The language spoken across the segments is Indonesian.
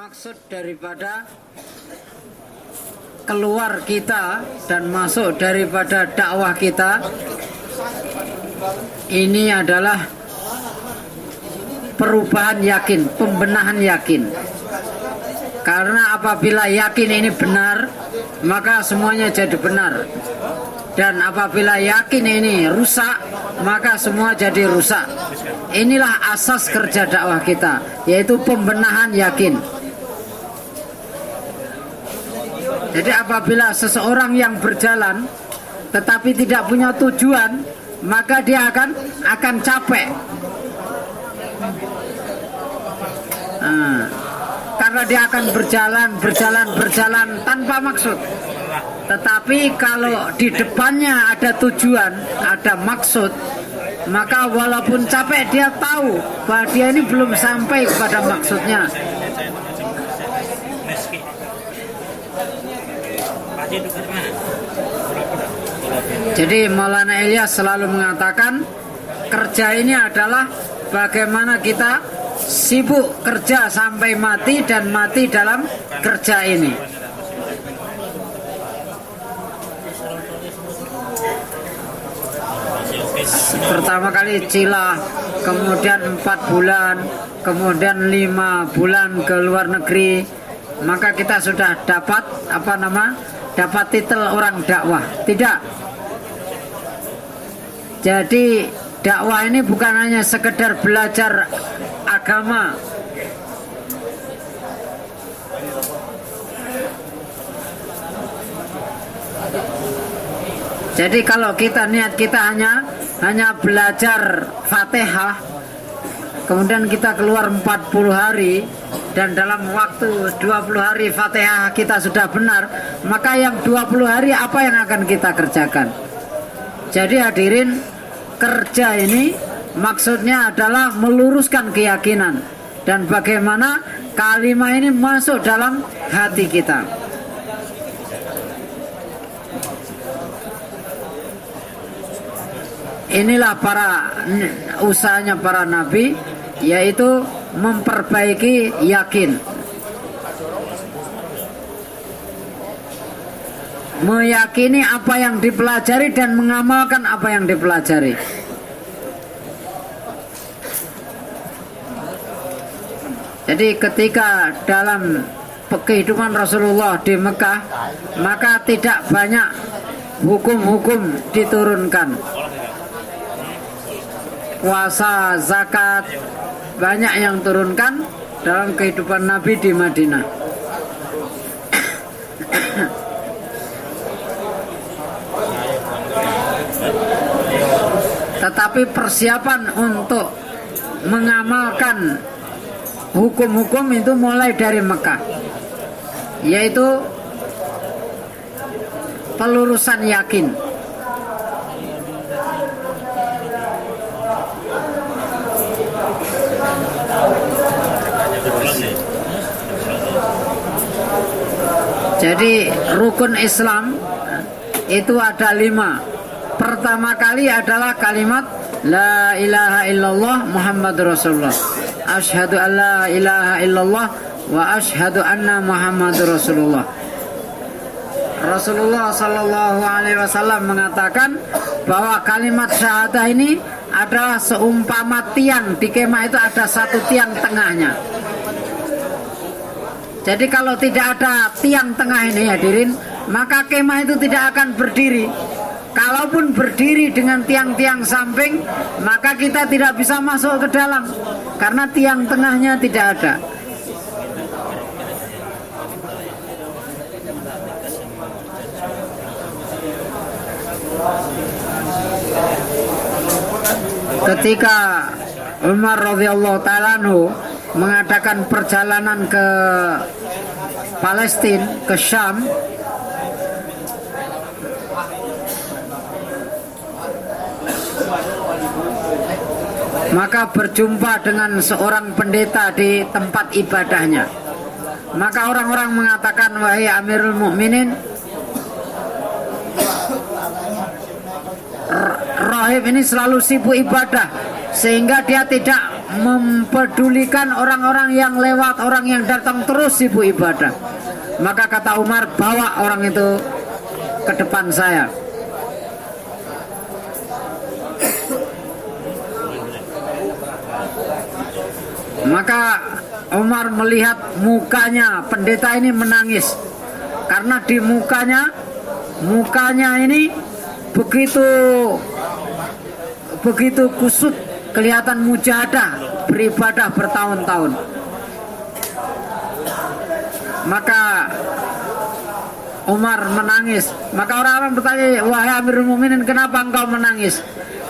maksud daripada keluar kita dan masuk daripada dakwah kita ini adalah perubahan yakin, pembenahan yakin. Karena apabila yakin ini benar, maka semuanya jadi benar. Dan apabila yakin ini rusak, maka semua jadi rusak. Inilah asas kerja dakwah kita, yaitu pembenahan yakin. Jadi apabila seseorang yang berjalan tetapi tidak punya tujuan, maka dia akan capek. Karena dia akan berjalan tanpa maksud. Tetapi kalau di depannya ada tujuan, ada maksud, maka walaupun capek dia tahu bahwa dia ini belum sampai kepada maksudnya. Jadi Maulana Ilyas selalu mengatakan kerja ini adalah bagaimana kita sibuk kerja sampai mati dan mati dalam kerja ini. Pertama kali Cilah, kemudian 4 bulan, kemudian 5 bulan ke luar negeri, maka kita sudah dapat dapat titel orang dakwah. Tidak. Jadi dakwah ini bukan hanya sekedar belajar agama. Jadi kalau niat kita hanya belajar Fatihah, kemudian kita keluar 40 hari dan dalam waktu 20 hari Fatihah kita sudah benar, maka yang 20 hari apa yang akan kita kerjakan? Jadi hadirin, kerja ini maksudnya adalah meluruskan keyakinan dan bagaimana kalimat ini masuk dalam hati kita. Inilah usahanya para nabi, yaitu memperbaiki yakin, meyakini apa yang dipelajari dan mengamalkan apa yang dipelajari. Jadi ketika dalam kehidupan Rasulullah di Mekah, maka tidak banyak hukum-hukum diturunkan. Puasa, zakat, banyak yang turunkan dalam kehidupan Nabi di Madinah. Tetapi persiapan untuk mengamalkan hukum-hukum itu mulai dari Mekah, yaitu pelurusan yakin. Jadi rukun Islam itu ada 5. Pertama kali adalah kalimat La ilaha illallah Muhammadur Rasulullah. Asyhadu an la ilaha illallah wa asyhadu anna Muhammadur Rasulullah. Rasulullah sallallahu alaihi wasallam mengatakan bahwa kalimat syahadah ini adalah seumpama tiang. Di kemah itu ada 1 tiang tengahnya. Jadi kalau tidak ada tiang tengah ini hadirin, maka kemah itu tidak akan berdiri. Kalaupun berdiri dengan tiang-tiang samping, maka kita tidak bisa masuk ke dalam karena tiang tengahnya tidak ada. Ketika Umar radhiyallahu ta'ala anhu mengadakan perjalanan ke Palestina, ke Syam, maka berjumpa dengan seorang pendeta di tempat ibadahnya. Maka orang-orang mengatakan, wahai Amirul Mukminin, rahib ini selalu sibuk ibadah sehingga dia tidak mempedulikan orang-orang yang lewat, orang yang datang terus sibuk ibadah. Maka kata Umar, bawa orang itu ke depan saya. Maka Umar melihat mukanya pendeta ini menangis, karena di mukanya ini begitu kusut, kelihatan mujahadah, beribadah bertahun-tahun. Maka Umar menangis. Maka orang-orang bertanya, wahai Amirul Mukminin, kenapa engkau menangis?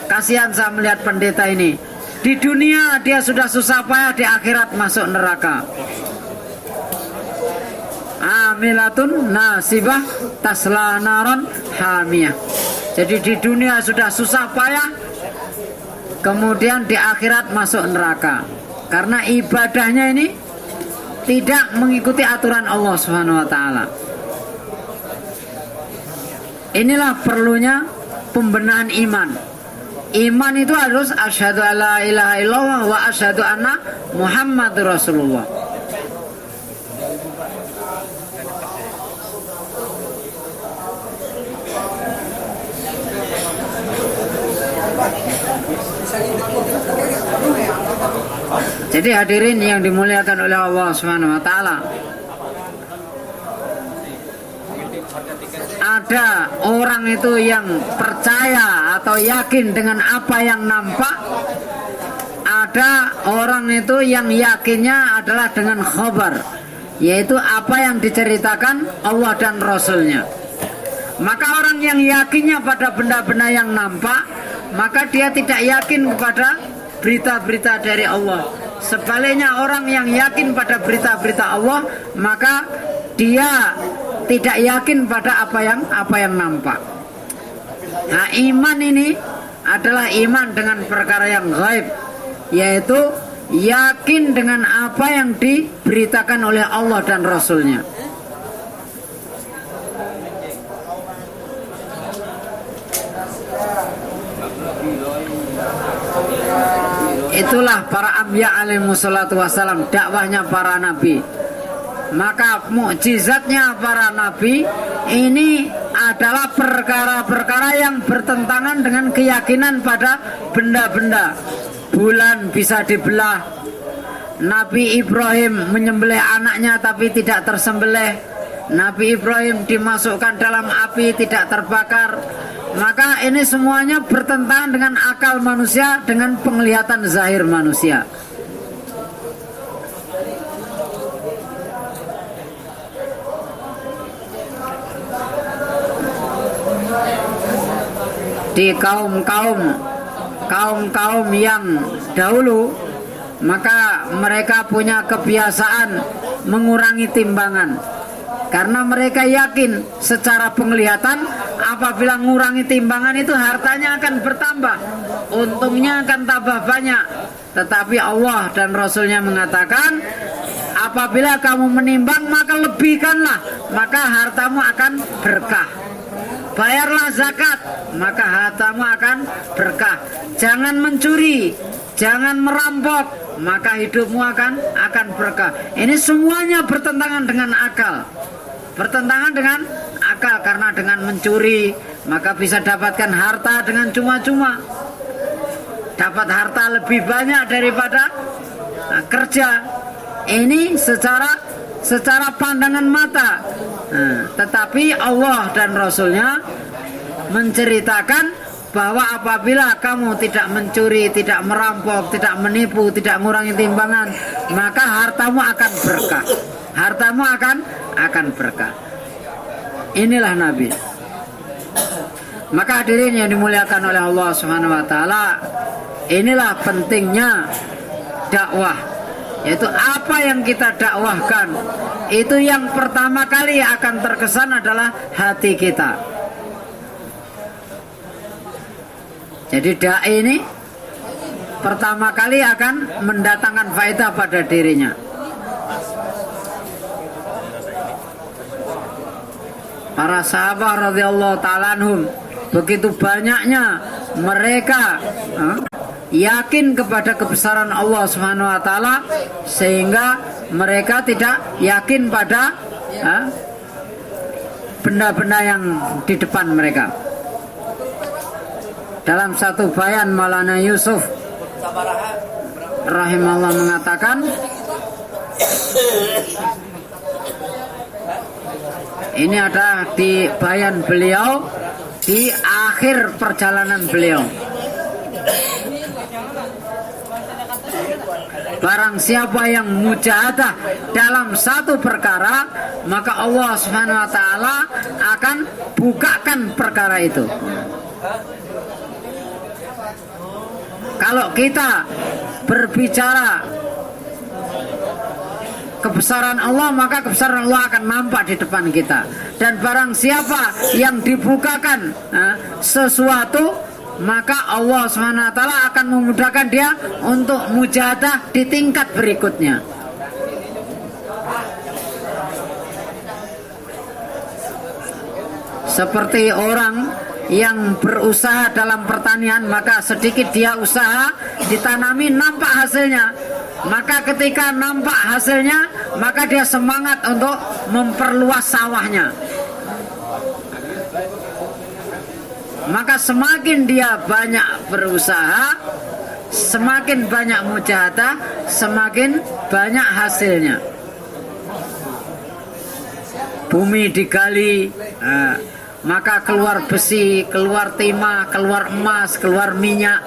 Kasihan saya melihat pendeta ini. Di dunia dia sudah susah payah, di akhirat masuk neraka. Amilatun nasibah tasla naron hamiyah. Jadi di dunia sudah susah payah, kemudian di akhirat masuk neraka, karena ibadahnya ini tidak mengikuti aturan Allah Subhanahu wa taala. Inilah perlunya pembenahan iman. Iman itu harus asyhadu alla ilaha illallah wa asyhadu anna Muhammadur Rasulullah. Jadi hadirin yang dimuliakan oleh Allah Subhanahu wa taala, ada orang itu yang percaya atau yakin dengan apa yang nampak, ada orang itu yang yakinnya adalah dengan khabar, yaitu apa yang diceritakan Allah dan Rasulnya. Maka orang yang yakinnya pada benda-benda yang nampak, maka dia tidak yakin kepada berita-berita dari Allah. Sebaliknya orang yang yakin pada berita-berita Allah, maka dia tidak yakin pada apa yang nampak. Nah, iman ini adalah iman dengan perkara yang gaib, yaitu yakin dengan apa yang diberitakan oleh Allah dan Rasulnya. Itulah para anbiya alaihi wassalatu wassalam, dakwahnya para nabi. Maka mukjizatnya para nabi ini adalah perkara-perkara yang bertentangan dengan keyakinan pada benda-benda. Bulan bisa dibelah, Nabi Ibrahim menyembelih anaknya tapi tidak tersembelih, Nabi Ibrahim dimasukkan dalam api tidak terbakar. Maka ini semuanya bertentangan dengan akal manusia, dengan penglihatan zahir manusia. Di kaum-kaum yang dahulu, maka mereka punya kebiasaan mengurangi timbangan, karena mereka yakin secara penglihatan apabila mengurangi timbangan itu hartanya akan bertambah, untungnya akan tambah banyak. Tetapi Allah dan Rasulnya mengatakan, apabila kamu menimbang maka lebihkanlah, maka hartamu akan berkah. Bayarlah zakat, maka hartamu akan berkah. Jangan mencuri, jangan merampok, maka hidupmu akan berkah. Ini semuanya bertentangan dengan akal. Bertentangan dengan akal, karena dengan mencuri maka bisa dapatkan harta dengan cuma-cuma. Dapat harta lebih banyak daripada kerja. Ini secara pandangan mata. Tetapi Allah dan Rasulnya menceritakan bahwa apabila kamu tidak mencuri, tidak merampok, tidak menipu, tidak mengurangi timbangan, maka hartamu akan berkah. Hartamu akan berkah. Inilah Nabi. Maka hadirin yang dimuliakan oleh Allah Subhanahu wa taala, inilah pentingnya dakwah, yaitu apa yang kita dakwahkan itu yang pertama kali akan terkesan adalah hati kita. Jadi dai ini pertama kali akan mendatangkan faedah pada dirinya. Para sahabat radhiyallahu ta'ala anhum, begitu banyaknya mereka yakin kepada kebesaran Allah Subhanahu wa taala sehingga mereka tidak yakin pada benda-benda yang di depan mereka. Dalam satu bayan Maulana Yusuf rahimahullah mengatakan, ini ada di bayan beliau di akhir perjalanan beliau. Barang siapa yang mujahadah dalam satu perkara, maka Allah Subhanahu wa taala akan bukakan perkara itu. Kalau kita berbicara kebesaran Allah, maka kebesaran Allah akan nampak di depan kita. Dan barang siapa yang dibukakan sesuatu, maka Allah SWT akan memudahkan dia untuk mujahadah di tingkat berikutnya. Seperti orang yang berusaha dalam pertanian, maka sedikit dia usaha ditanami nampak hasilnya. Maka ketika nampak hasilnya, maka dia semangat untuk memperluas sawahnya. Maka semakin dia banyak berusaha, semakin banyak mujahadah, semakin banyak hasilnya. Bumi digali, maka keluar besi, keluar timah, keluar emas, keluar minyak.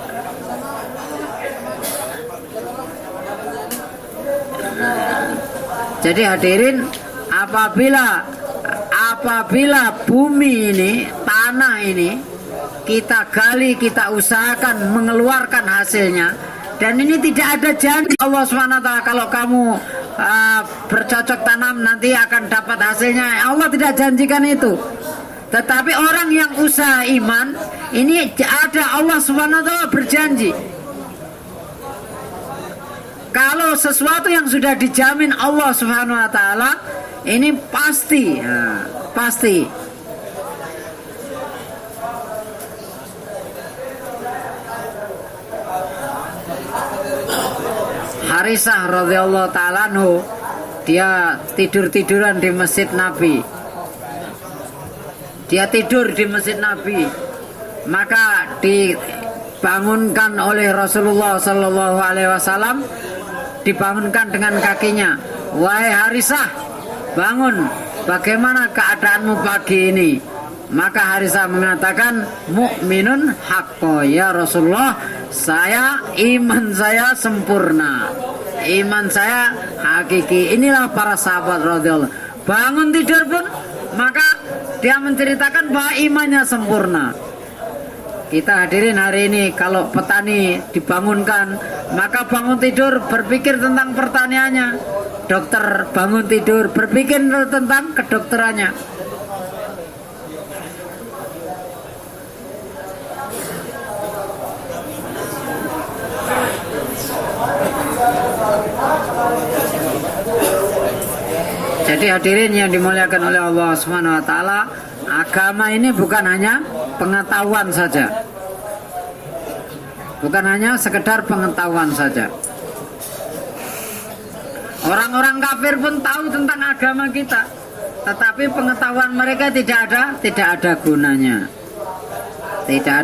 Jadi hadirin, apabila bumi ini, tanah ini kita gali, kita usahakan mengeluarkan hasilnya, dan ini tidak ada janji Allah SWT kalau kamu bercocok tanam nanti akan dapat hasilnya. Allah tidak janjikan itu. Tetapi orang yang usaha iman, ini ada Allah SWT berjanji. Kalau sesuatu yang sudah dijamin Allah Subhanahu wa taala, ini pasti, pasti. Harisah radhiyallahu taala anhu, dia tidur-tiduran di Masjid Nabi. Dia tidur di Masjid Nabi. Maka dibangunkan oleh Rasulullah sallallahu alaihi wasallam, dibangunkan dengan kakinya. Wahai Harisah, bangun, bagaimana keadaanmu pagi ini? Maka Harisah mengatakan, mukminun haqqo ya Rasulullah, iman saya sempurna, iman saya hakiki. Inilah para sahabat radhiyallahu. Bangun tidur pun, maka dia menceritakan bahwa imannya sempurna. Kita hadirin hari ini, kalau petani dibangunkan, maka bangun tidur berpikir tentang pertaniannya. Dokter bangun tidur berpikir tentang kedokterannya. Jadi hadirin yang dimuliakan oleh Allah Subhanahu wa taala, agama ini bukan hanya pengetahuan saja. Bukan hanya sekedar pengetahuan saja. Orang-orang kafir pun tahu tentang agama kita, tetapi pengetahuan mereka tidak ada gunanya. Tidak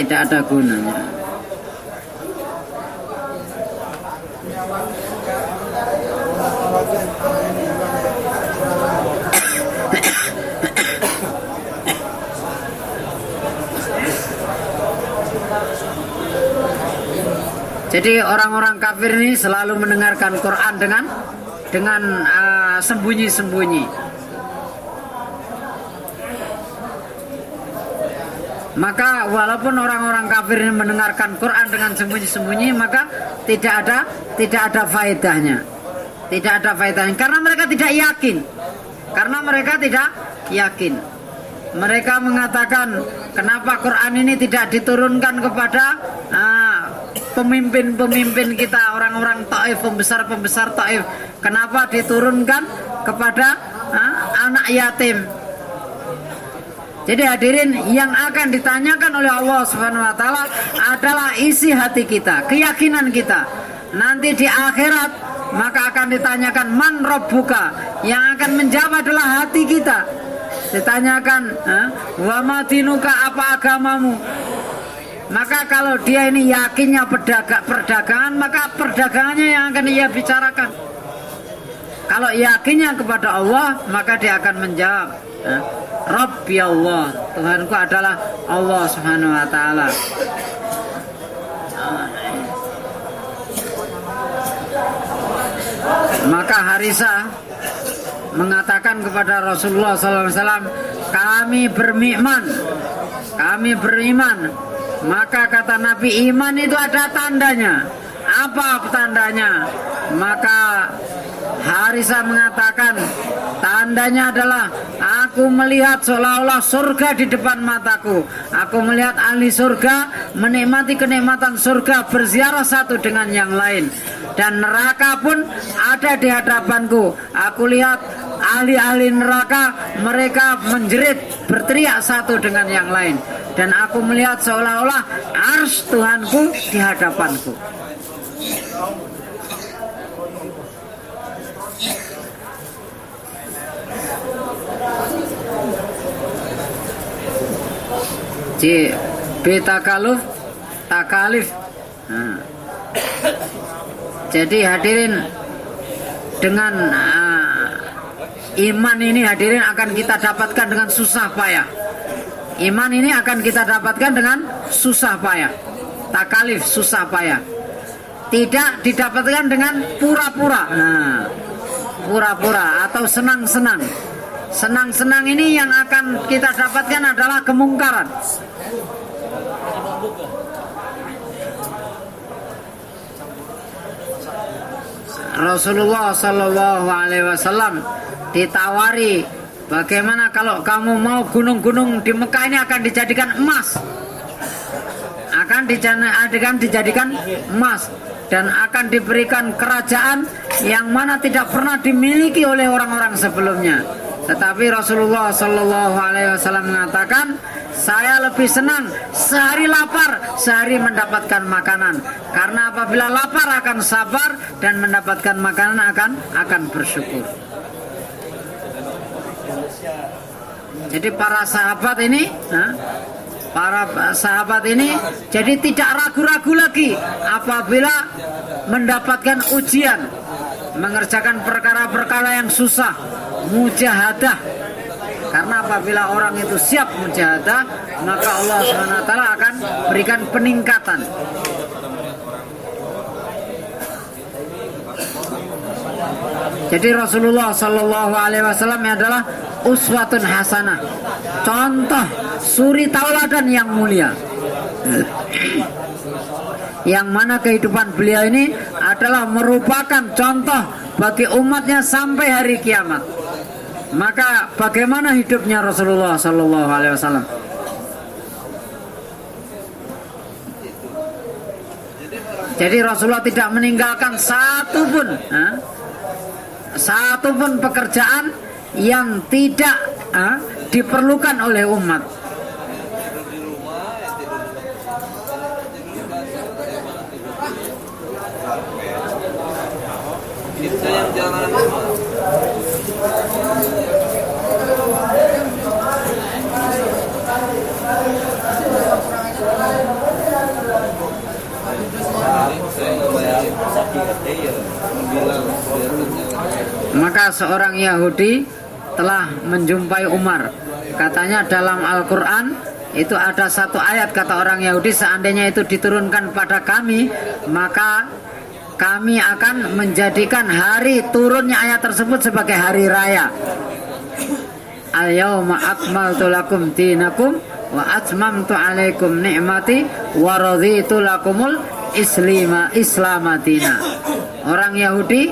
ada gunanya. Jadi orang-orang kafir ini selalu mendengarkan Quran dengan sembunyi-sembunyi. Maka walaupun orang-orang kafir ini mendengarkan Quran dengan sembunyi-sembunyi, maka tidak ada faedahnya. Tidak ada faedahnya karena mereka tidak yakin. Mereka mengatakan, kenapa Quran ini tidak diturunkan kepada pemimpin-pemimpin kita, orang-orang Taif, pembesar-pembesar Taif. Kenapa diturunkan kepada anak yatim? Jadi hadirin, yang akan ditanyakan oleh Allah Subhanahu wa taala adalah isi hati kita, keyakinan kita. Nanti di akhirat maka akan ditanyakan man rabbuka. Yang akan menjawab adalah hati kita. Ditanyakan, wa ma dinuka, apa agamamu? Maka kalau dia ini yakinnya perdagangan, maka perdagangannya yang akan ia bicarakan. Kalau yakinnya kepada Allah, maka dia akan menjawab, Rabbi Allah, Tuhanku adalah Allah Subhanahu wa taala. Maka Harisah mengatakan kepada Rasulullah SAW, kami beriman. Maka kata Nabi, iman itu ada tandanya. Apa tandanya? Maka Harisah mengatakan, tandanya adalah aku melihat seolah-olah surga di depan mataku. Aku melihat ahli surga menikmati kenikmatan surga, berziarah satu dengan yang lain. Dan neraka pun ada di hadapanku. Aku lihat ahli-ahli neraka, mereka menjerit, berteriak satu dengan yang lain. Dan aku melihat seolah-olah arsy Tuhanku di hadapanku. Takalif. Jadi hadirin, dengan iman ini hadirin akan kita dapatkan dengan susah payah. Iman ini akan kita dapatkan dengan susah payah. Takalif, susah payah. Tidak didapatkan dengan pura-pura. Pura-pura atau senang-senang. Senang-senang ini yang akan kita dapatkan adalah kemungkaran. Rasulullah Sallallahu Alaihi Wasallam ditawari, bagaimana kalau kamu mau gunung-gunung di Mekah ini akan dijadikan emas, akan dijadikan emas, dan akan diberikan kerajaan yang mana tidak pernah dimiliki oleh orang-orang sebelumnya. Tetapi Rasulullah Sallallahu Alaihi Wasallam mengatakan, saya lebih senang sehari lapar, sehari mendapatkan makanan. Karena apabila lapar akan sabar, dan mendapatkan makanan akan bersyukur. Jadi para sahabat ini jadi tidak ragu-ragu lagi apabila mendapatkan ujian, mengerjakan perkara-perkara yang susah, mujahadah. Karena apabila orang itu siap mujahadah, maka Allah SWT akan berikan peningkatan. Jadi Rasulullah Sallallahu Alaihi Wasallam adalah uswatun hasanah, contoh suri tauladan yang mulia. Yang mana kehidupan beliau ini adalah merupakan contoh bagi umatnya sampai hari kiamat. Maka bagaimana hidupnya Rasulullah Sallallahu Alaihi Wasallam? Jadi Rasulullah tidak meninggalkan satu pun pekerjaan yang tidak diperlukan oleh umat. Maka seorang Yahudi telah menjumpai Umar. Katanya dalam Al-Quran itu ada satu ayat, kata orang Yahudi, seandainya itu diturunkan pada kami, maka kami akan menjadikan hari turunnya ayat tersebut sebagai hari raya. Al-yawma akmaltu lakum dinakum wa atmamtu alaikum ni'mati wa raditu lakumul islamatina. Orang Yahudi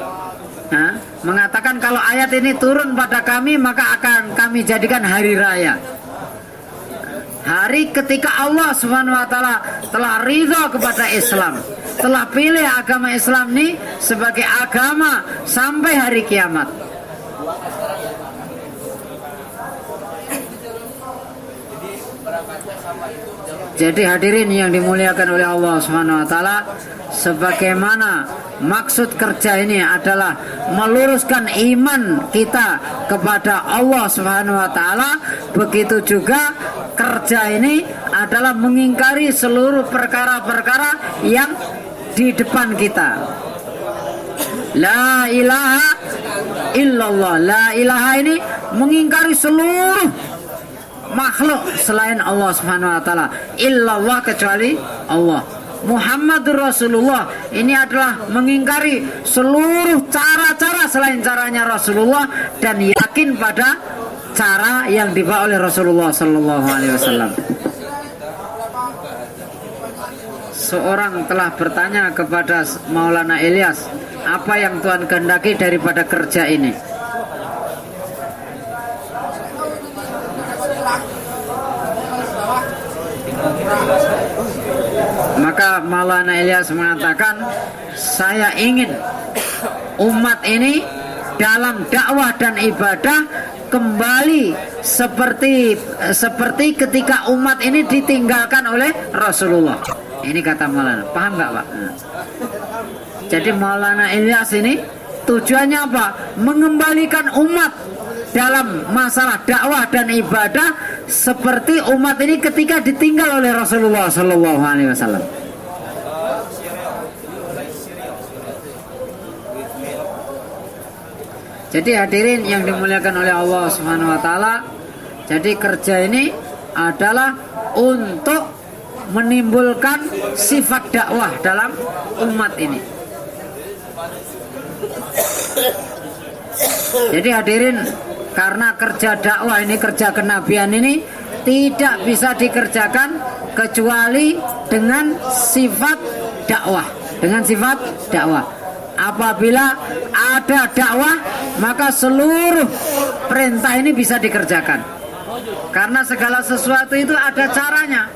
mengatakan kalau ayat ini turun pada kami, maka akan kami jadikan hari raya. Hari ketika Allah Subhanahu wa taala telah ridha kepada Islam, telah pilih agama Islam ini sebagai agama sampai hari kiamat. Jadi hadirin yang dimuliakan oleh Allah Subhanahu wa taala, sebagaimana maksud kerja ini adalah meluruskan iman kita kepada Allah Subhanahu wa taala, begitu juga kerja ini adalah mengingkari seluruh perkara-perkara yang di depan kita. La ilaha illallah. La ilaha ini mengingkari seluruh makhluk selain Allah Subhanahu wa taala, illallah kecuali Allah. Muhammadur Rasulullah ini adalah mengingkari seluruh cara-cara selain caranya Rasulullah dan yakin pada cara yang dibawa oleh Rasulullah sallallahu alaihi wasallam. Seorang telah bertanya kepada Maulana Ilyas, apa yang Tuhan kehendaki daripada kerja ini? Maka Maulana Ilyas mengatakan, saya ingin umat ini dalam dakwah dan ibadah kembali seperti ketika umat ini ditinggalkan oleh Rasulullah. Ini kata Maulana. Paham nggak Pak? Jadi Maulana Ilyas ini tujuannya apa? Mengembalikan umat dalam masalah dakwah dan ibadah seperti umat ini ketika ditinggal oleh Rasulullah Sallallahu Alaihi Wasallam. Jadi hadirin yang dimuliakan oleh Allah Subhanahu Wa Taala, jadi kerja ini adalah untuk menimbulkan sifat dakwah dalam umat ini. Jadi hadirin, karena kerja dakwah ini, kerja kenabian ini tidak bisa dikerjakan kecuali dengan sifat dakwah. Dengan sifat dakwah. Apabila ada dakwah, maka seluruh perintah ini bisa dikerjakan. Karena segala sesuatu itu ada caranya.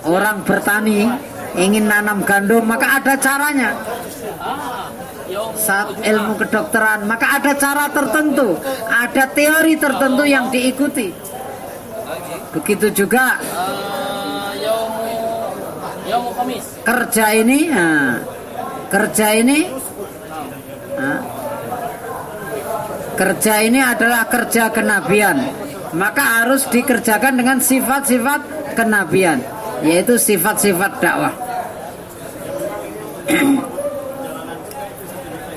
Orang bertani ingin nanam gandum, maka ada caranya. Saat ilmu kedokteran, maka ada cara tertentu, ada teori tertentu yang diikuti. Begitu juga kerja ini, kerja ini adalah kerja kenabian, maka harus dikerjakan dengan sifat-sifat kenabian, yaitu sifat-sifat dakwah.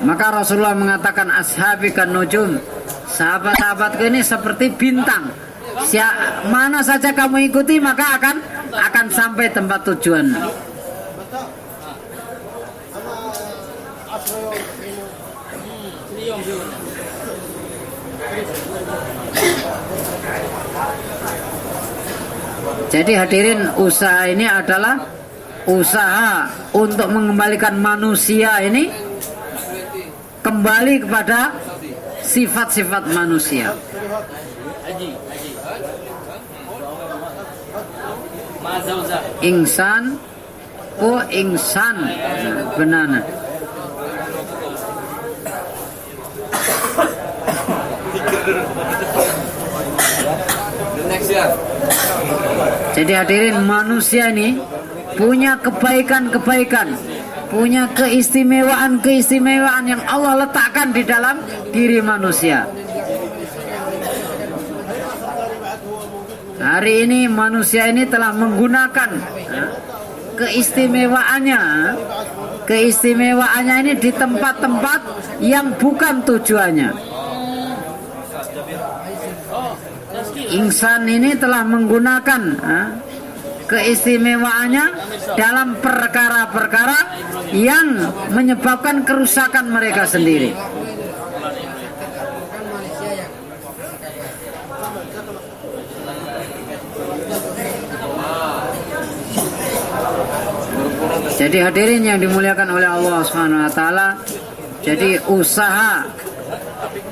Maka Rasulullah mengatakan, ashabi kan nujum, sahabat-sahabatku ini seperti bintang. Mana saja kamu ikuti maka akan sampai tempat tujuan. Jadi hadirin, usaha ini adalah usaha untuk mengembalikan manusia ini kembali kepada sifat-sifat manusia. Insan insan benana. Jadi hadirin, manusia ini punya kebaikan-kebaikan, punya keistimewaan-keistimewaan yang Allah letakkan di dalam diri manusia. Hari ini manusia ini telah menggunakan keistimewaannya ini di tempat-tempat yang bukan tujuannya. Insan ini telah menggunakan keistimewaannya dalam perkara-perkara yang menyebabkan kerusakan mereka sendiri. Jadi hadirin yang dimuliakan oleh Allah Subhanahu wa taala, jadi usaha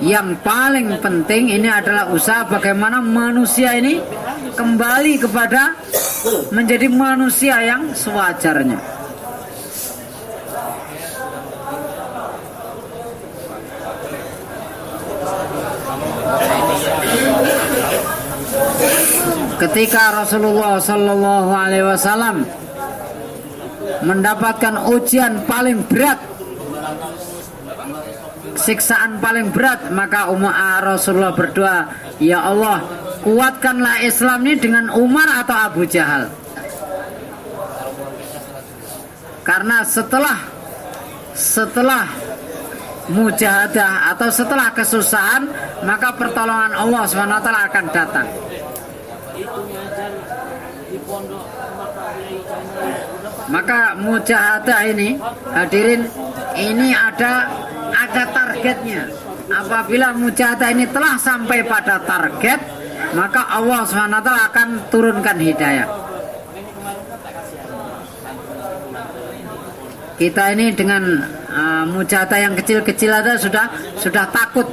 yang paling penting ini adalah usaha bagaimana manusia ini kembali kepada menjadi manusia yang sewajarnya. ketika Rasulullah Shallallahu Alaihi Wasallam mendapatkan ujian paling berat, siksaan paling berat, maka Rasulullah berdoa, ya Allah, kuatkanlah Islam ini dengan Umar atau Abu Jahal. Karena setelah mujahadah atau setelah kesusahan, maka pertolongan Allah SWT akan datang. Maka mujahadah ini, hadirin, ini ada targetnya. Apabila mujahadah ini telah sampai pada target, maka Allah SWT akan turunkan hidayah. Kita ini dengan mujahadah yang kecil-kecil aja sudah takut,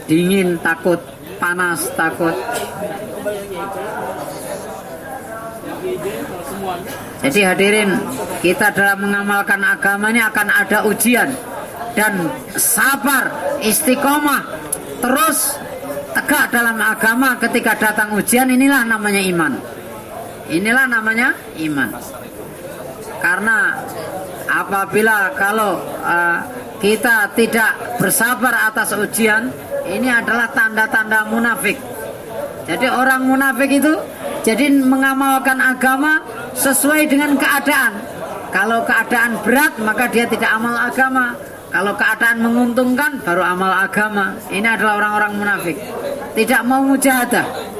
dingin takut, panas takut. Jadi hadirin, kita dalam mengamalkan agama ini akan ada ujian, dan sabar, istiqomah, terus tegak dalam agama ketika datang ujian. Inilah namanya iman. Inilah namanya iman. Karena apabila kalau kita tidak bersabar atas ujian, ini adalah tanda-tanda munafik. Jadi orang munafik itu jadi mengamalkan agama sesuai dengan keadaan. Kalau keadaan berat, maka dia tidak amal agama. Kalau keadaan menguntungkan, baru amal agama. Ini adalah orang-orang munafik, tidak mau mujahadah.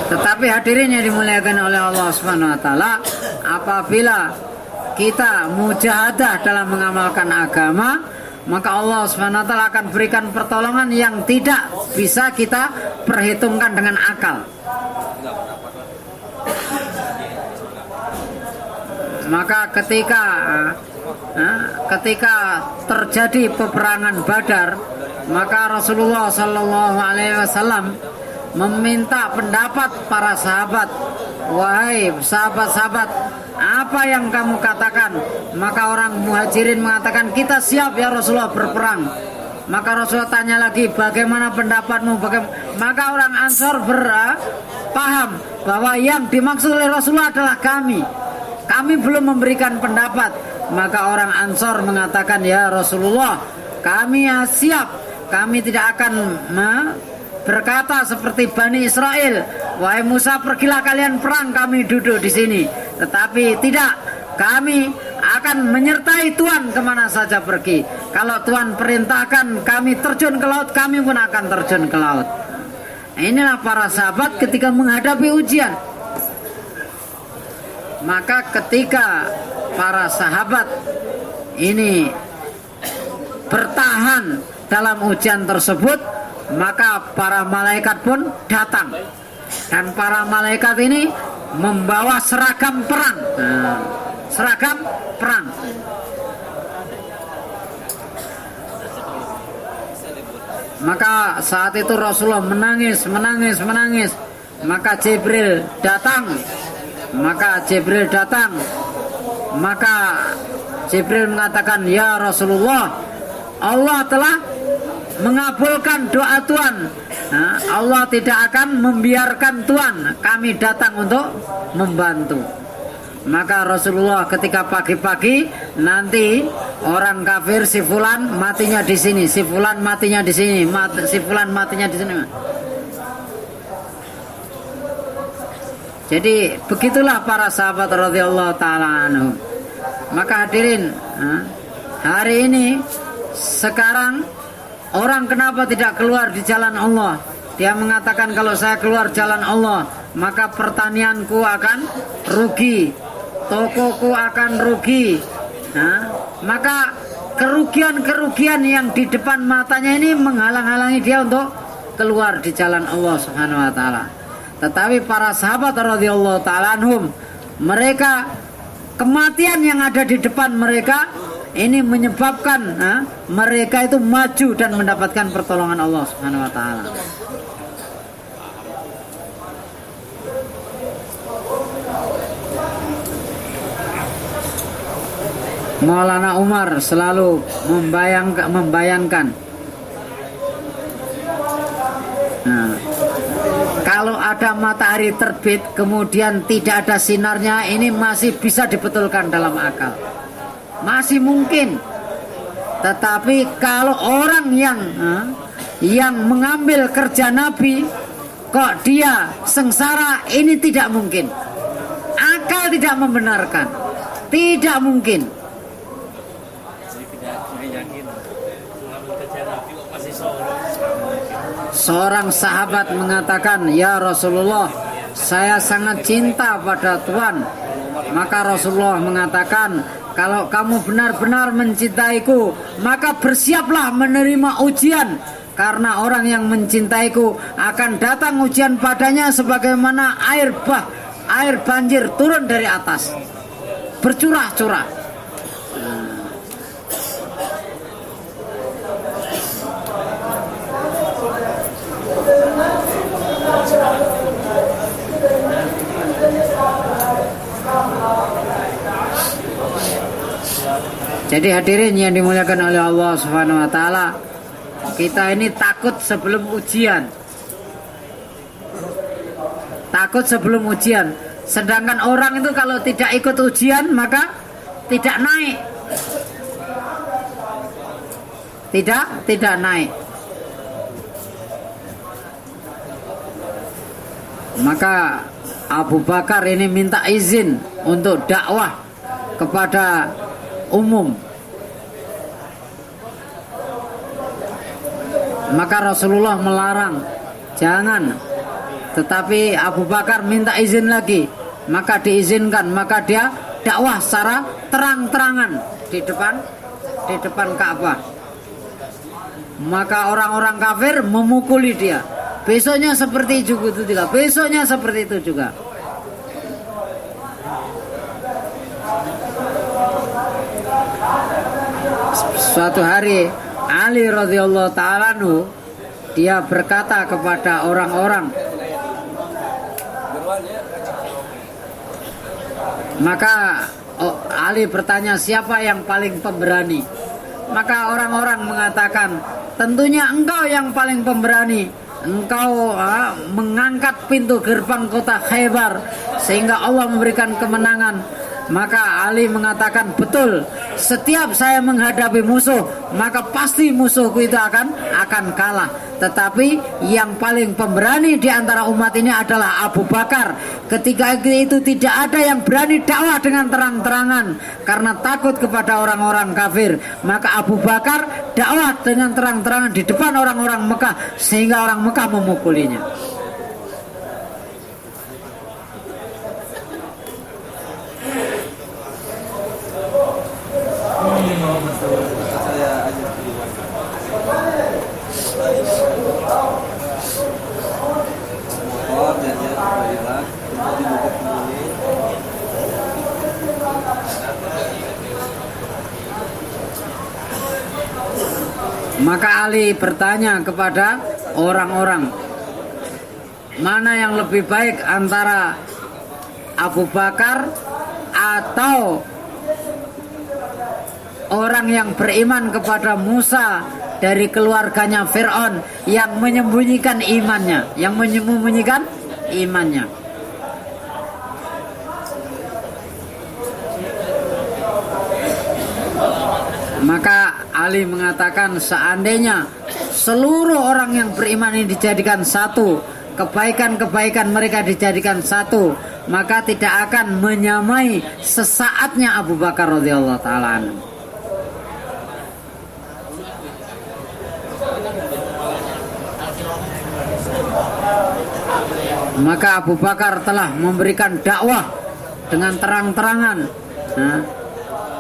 Tetapi hadirin yang dimuliakan oleh Allah Subhanahu wa taala, apabila kita mujahadah dalam mengamalkan agama, maka Allah Subhanahu wa taala akan berikan pertolongan yang tidak bisa kita perhitungkan dengan akal. Maka ketika terjadi peperangan Badar, maka Rasulullah Shallallahu Alaihi Wasallam meminta pendapat para sahabat. Wahai sahabat-sahabat, apa yang kamu katakan? Maka orang Muhajirin mengatakan, kita siap ya Rasulullah berperang. Maka Rasulullah tanya lagi, bagaimana pendapatmu? Maka orang Ansor paham bahwa yang dimaksud oleh Rasulullah adalah kami. Kami belum memberikan pendapat. Maka orang Ansor mengatakan, ya Rasulullah, kami siap. Kami tidak akan berkata seperti Bani Israel, wahai Musa, pergilah kalian perang, kami duduk di sini. Tetapi tidak, kami akan menyertai Tuhan kemana saja pergi. Kalau Tuhan perintahkan kami terjun ke laut, kami pun akan terjun ke laut. Inilah para sahabat ketika menghadapi ujian. Maka ketika para sahabat ini bertahan dalam ujian tersebut, maka para malaikat pun datang, dan para malaikat ini membawa seragam perang. Seragam perang. Maka saat itu Rasulullah menangis. Maka Jibril datang. Maka Jibril mengatakan, ya Rasulullah, Allah telah mengabulkan doa Tuhan. Allah tidak akan membiarkan Tuhan kami datang untuk membantu. Maka Rasulullah ketika pagi-pagi, nanti orang kafir si fulan matinya di sini, si fulan matinya di sini, si fulan matinya di sini. Jadi begitulah para sahabat radhiyallahu taala anhum. Maka hadirin, hari ini sekarang orang kenapa tidak keluar di jalan Allah? Dia mengatakan, kalau saya keluar jalan Allah, maka pertanianku akan rugi, tokoku akan rugi. Maka kerugian-kerugian yang di depan matanya ini menghalang-halangi dia untuk keluar di jalan Allah Subhanahu wa taala. Tetapi para sahabat radhiyallahu taala anhum, mereka, kematian yang ada di depan mereka ini menyebabkan mereka itu maju dan mendapatkan pertolongan Allah Subhanahu wa taala. Maulana Umar selalu membayangkan. Nah, kalau ada matahari terbit kemudian tidak ada sinarnya, ini masih bisa dibetulkan dalam akal, masih mungkin. Tetapi kalau orang yang mengambil kerja Nabi kok dia sengsara, ini tidak mungkin. Akal tidak membenarkan, tidak mungkin. Seorang sahabat mengatakan, "Ya Rasulullah, saya sangat cinta pada Tuhan." Maka Rasulullah mengatakan, "Kalau kamu benar-benar mencintaiku, maka bersiaplah menerima ujian. Karena orang yang mencintaiku akan datang ujian padanya sebagaimana air banjir turun dari atas, bercurah-curah." Jadi hadirin yang dimuliakan oleh Allah Subhanahu wa taala, kita ini takut sebelum ujian. Takut sebelum ujian. Sedangkan orang itu kalau tidak ikut ujian maka tidak naik. Tidak naik. Maka Abu Bakar ini minta izin untuk dakwah kepada umum. Maka Rasulullah melarang, jangan. Tetapi Abu Bakar minta izin lagi, maka diizinkan. Maka dia dakwah secara terang-terangan di depan Ka'bah. Maka orang-orang kafir memukuli dia. Besoknya seperti itu juga. Besoknya seperti itu juga. Suatu hari Ali radhiyallahu ta'ala anhu, dia berkata kepada orang-orang, maka Ali bertanya, siapa yang paling pemberani? Maka orang-orang mengatakan, tentunya engkau yang paling pemberani. Engkau mengangkat pintu gerbang kota Khaybar sehingga Allah memberikan kemenangan. Maka Ali mengatakan, betul, setiap saya menghadapi musuh maka pasti musuhku itu akan kalah. Tetapi yang paling pemberani di antara umat ini adalah Abu Bakar. Ketika itu tidak ada yang berani dakwah dengan terang-terangan karena takut kepada orang-orang kafir. Maka Abu Bakar dakwah dengan terang-terangan di depan orang-orang Mekah sehingga orang Mekah memukulinya. Maka Ali bertanya kepada orang-orang, mana yang lebih baik antara Abu Bakar atau orang yang beriman kepada Musa dari keluarganya Fir'aun yang menyembunyikan imannya. Maka Ali mengatakan, seandainya seluruh orang yang beriman ini dijadikan satu, kebaikan-kebaikan mereka dijadikan satu, maka tidak akan menyamai sesaatnya Abu Bakar radhiyallahu ta'ala anhu. Maka Abu Bakar telah memberikan dakwah dengan terang-terangan.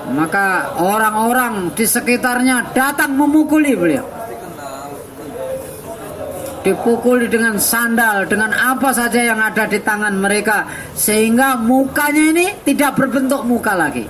Maka orang-orang di sekitarnya datang memukuli beliau. Dipukuli dengan sandal, dengan apa saja yang ada di tangan mereka, sehingga mukanya ini tidak berbentuk muka lagi.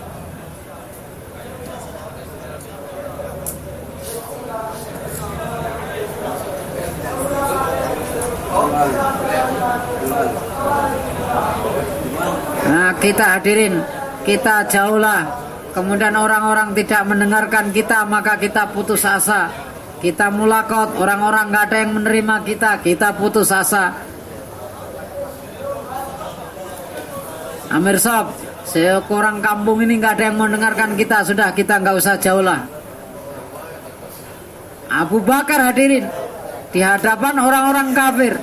Nah, kita hadirin, kita jauhlah kemudian orang-orang tidak mendengarkan kita, maka kita putus asa. Kita mulakot, orang-orang nggak ada yang menerima kita putus asa. Amir Sob, seorang kampung ini nggak ada yang mendengarkan kita, sudah kita nggak usah jauh lah. Abu Bakar hadirin di hadapan orang-orang kafir,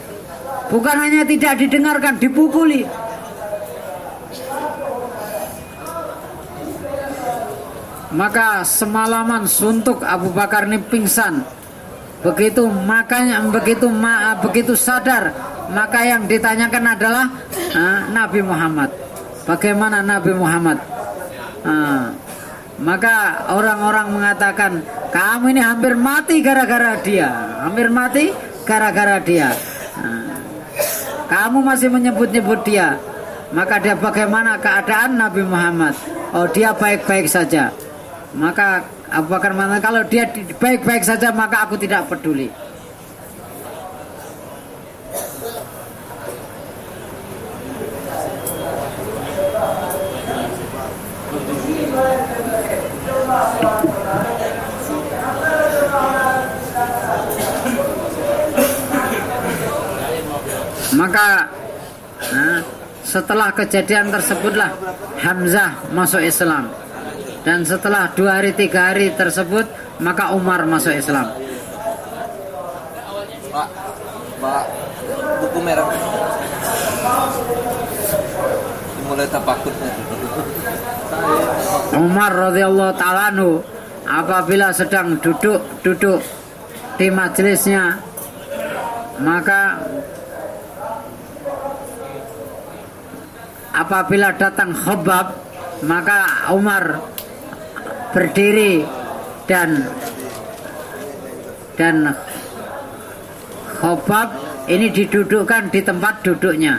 bukan hanya tidak didengarkan, dipukuli. Maka semalaman suntuk Abu Bakar ini pingsan. Begitu sadar, maka yang ditanyakan adalah Nabi Muhammad. Bagaimana Nabi Muhammad? Maka orang-orang mengatakan, kamu ini hampir mati gara-gara dia. Hampir mati gara-gara dia. Kamu masih menyebut-nyebut dia. Maka dia bagaimana keadaan Nabi Muhammad? Oh, dia baik-baik saja. Maka Abu Bakar mengatakan, kalau dia baik-baik saja maka aku tidak peduli. Maka setelah kejadian tersebutlah Hamzah masuk Islam. Dan setelah 2 hari 3 hari tersebut, maka Umar masuk Islam. Pak, buku merah. Mulai tapakutnya. Umar radhiyallahu ta'ala anhu apabila sedang duduk di majelisnya, maka apabila datang Khabbab, maka Umar berdiri dan Khabbab ini didudukkan di tempat duduknya.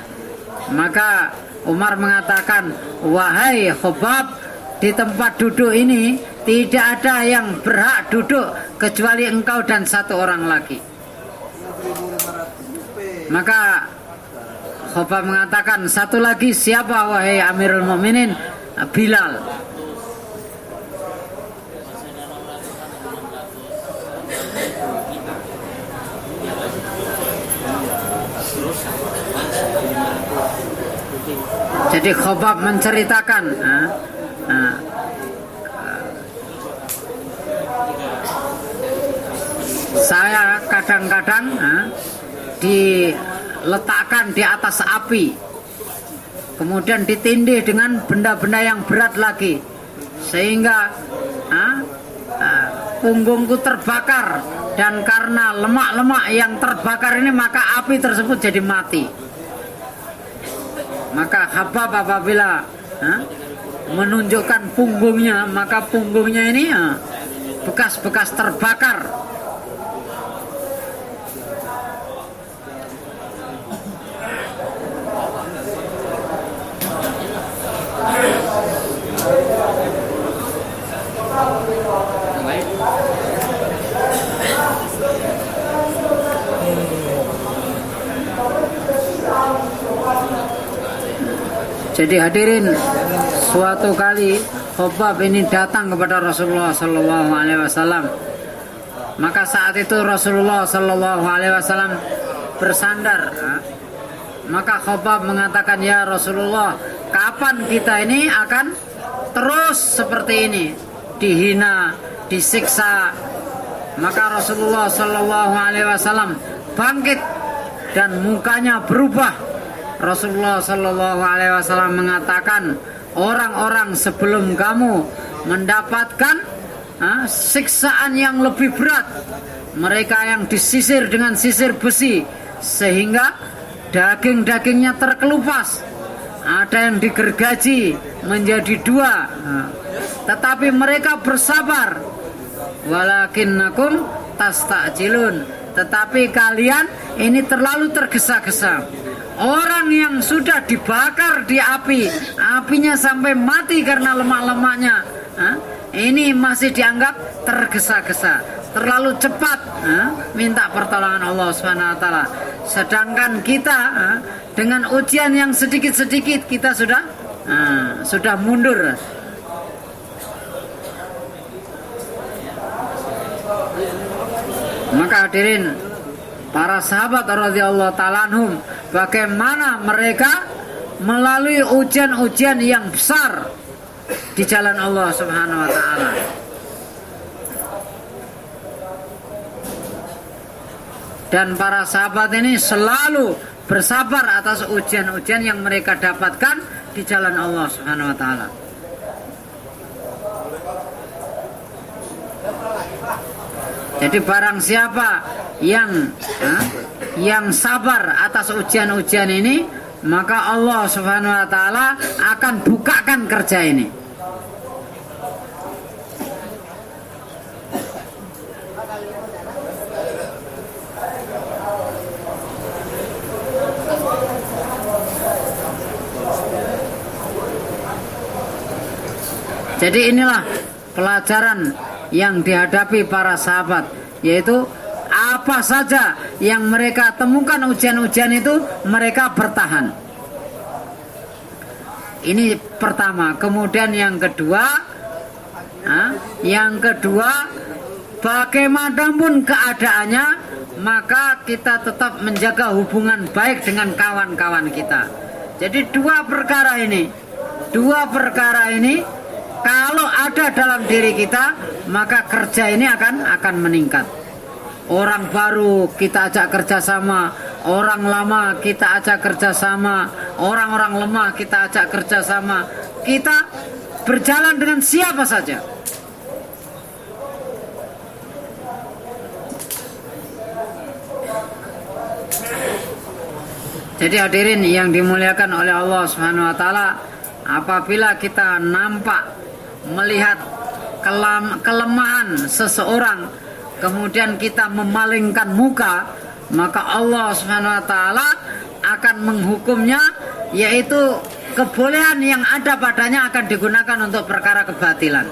Maka Umar mengatakan, wahai Khabbab, di tempat duduk ini tidak ada yang berhak duduk kecuali engkau dan 1 orang lagi. Maka Khabbab mengatakan, 1 lagi siapa wahai Amirul Mukminin? Bilal. Jadi Khabbab menceritakan, saya kadang-kadang diletakkan di atas api, kemudian ditindih dengan benda-benda yang berat lagi, sehingga punggungku terbakar, dan karena lemak-lemak yang terbakar ini maka api tersebut jadi mati. Maka Khabbab apabila menunjukkan punggungnya, maka punggungnya ini bekas-bekas terbakar. Jadi hadirin, suatu kali Khabbab ini datang kepada Rasulullah Sallallahu Alaihi Wasallam. Maka saat itu Rasulullah Sallallahu Alaihi Wasallam bersandar. Maka Khabbab mengatakan, ya Rasulullah, kapan kita ini akan terus seperti ini, dihina, disiksa? Maka Rasulullah Sallallahu Alaihi Wasallam bangkit dan mukanya berubah. Rasulullah Sallallahu Alaihi Wasallam mengatakan, orang-orang sebelum kamu mendapatkan siksaan yang lebih berat. Mereka yang disisir dengan sisir besi sehingga daging-dagingnya terkelupas. Ada yang digergaji menjadi 2. Tetapi mereka bersabar. Walakinnakum tastajilun. Tetapi kalian ini terlalu tergesa-gesa. Orang yang sudah dibakar di api, apinya sampai mati karena lemak-lemaknya, ini masih dianggap tergesa-gesa, terlalu cepat minta pertolongan Allah Subhanahu wa taala. Sedangkan kita dengan ujian yang sedikit-sedikit kita sudah mundur. Maka hadirin, para sahabat radhiyallahu ta'ala anhum, bagaimana mereka melalui ujian-ujian yang besar di jalan Allah Subhanahu wa taala. Dan para sahabat ini selalu bersabar atas ujian-ujian yang mereka dapatkan di jalan Allah Subhanahu wa taala. Jadi barang siapa yang sabar atas ujian-ujian ini, maka Allah Subhanahu wa taala akan bukakan kerja ini. Jadi inilah pelajaran yang dihadapi para sahabat, yaitu apa saja yang mereka temukan ujian-ujian itu mereka bertahan. Ini pertama. Kemudian yang kedua, bagaimanapun keadaannya, maka kita tetap menjaga hubungan baik dengan kawan-kawan kita. Jadi dua perkara ini kalau ada dalam diri kita, maka kerja ini akan meningkat. Orang baru kita ajak kerjasama, orang lama kita ajak kerjasama, orang-orang lemah kita ajak kerjasama. Kita berjalan dengan siapa saja. Jadi hadirin yang dimuliakan oleh Allah Subhanahu wa taala, apabila kita melihat kelemahan seseorang, kemudian kita memalingkan muka, maka Allah Subhanahu wa taala akan menghukumnya, yaitu kebolehan yang ada padanya akan digunakan untuk perkara kebatilan.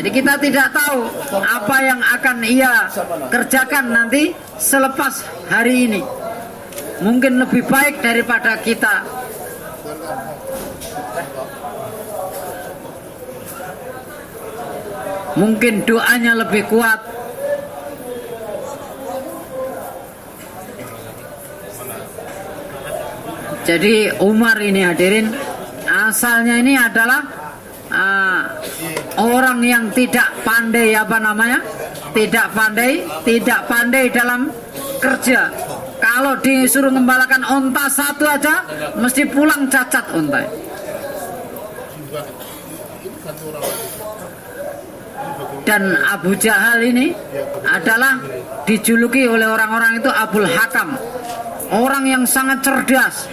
Jadi kita tidak tahu apa yang akan ia kerjakan nanti selepas hari ini. Mungkin lebih baik daripada kita. Mungkin doanya lebih kuat. Jadi Umar ini hadirin, asalnya ini adalah orang yang tidak pandai tidak pandai dalam kerja. Kalau disuruh ngembalakan onta satu aja, mesti pulang cacat onta. Dan Abu Jahal ini adalah dijuluki oleh orang-orang itu Abul Hakam, orang yang sangat cerdas.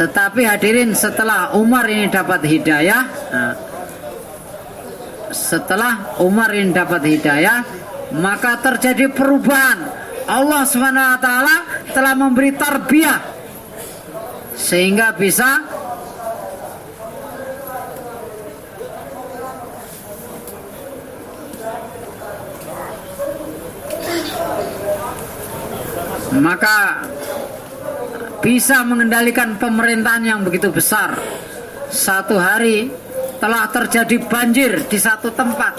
Tetapi hadirin, setelah Umar ini dapat hidayah, maka terjadi perubahan. Allah SWT telah memberi tarbiyah sehingga bisa mengendalikan pemerintahan yang begitu besar. Satu hari telah terjadi banjir di satu tempat,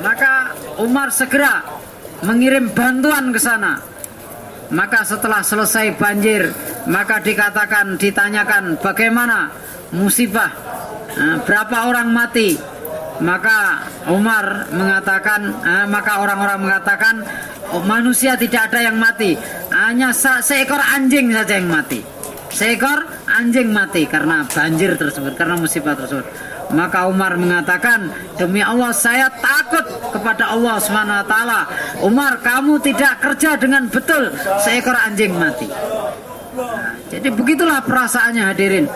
maka Umar segera mengirim bantuan ke sana. Maka setelah selesai banjir, maka ditanyakan bagaimana musibah, berapa orang mati. Maka Umar mengatakan, maka orang-orang mengatakan, manusia tidak ada yang mati, hanya seekor anjing saja yang mati. Seekor anjing mati karena banjir tersebut, karena musibah tersebut. Maka Umar mengatakan, demi Allah saya takut kepada Allah Subhanahu wa taala. Umar, kamu tidak kerja dengan betul, seekor anjing mati. Jadi begitulah perasaannya hadirin.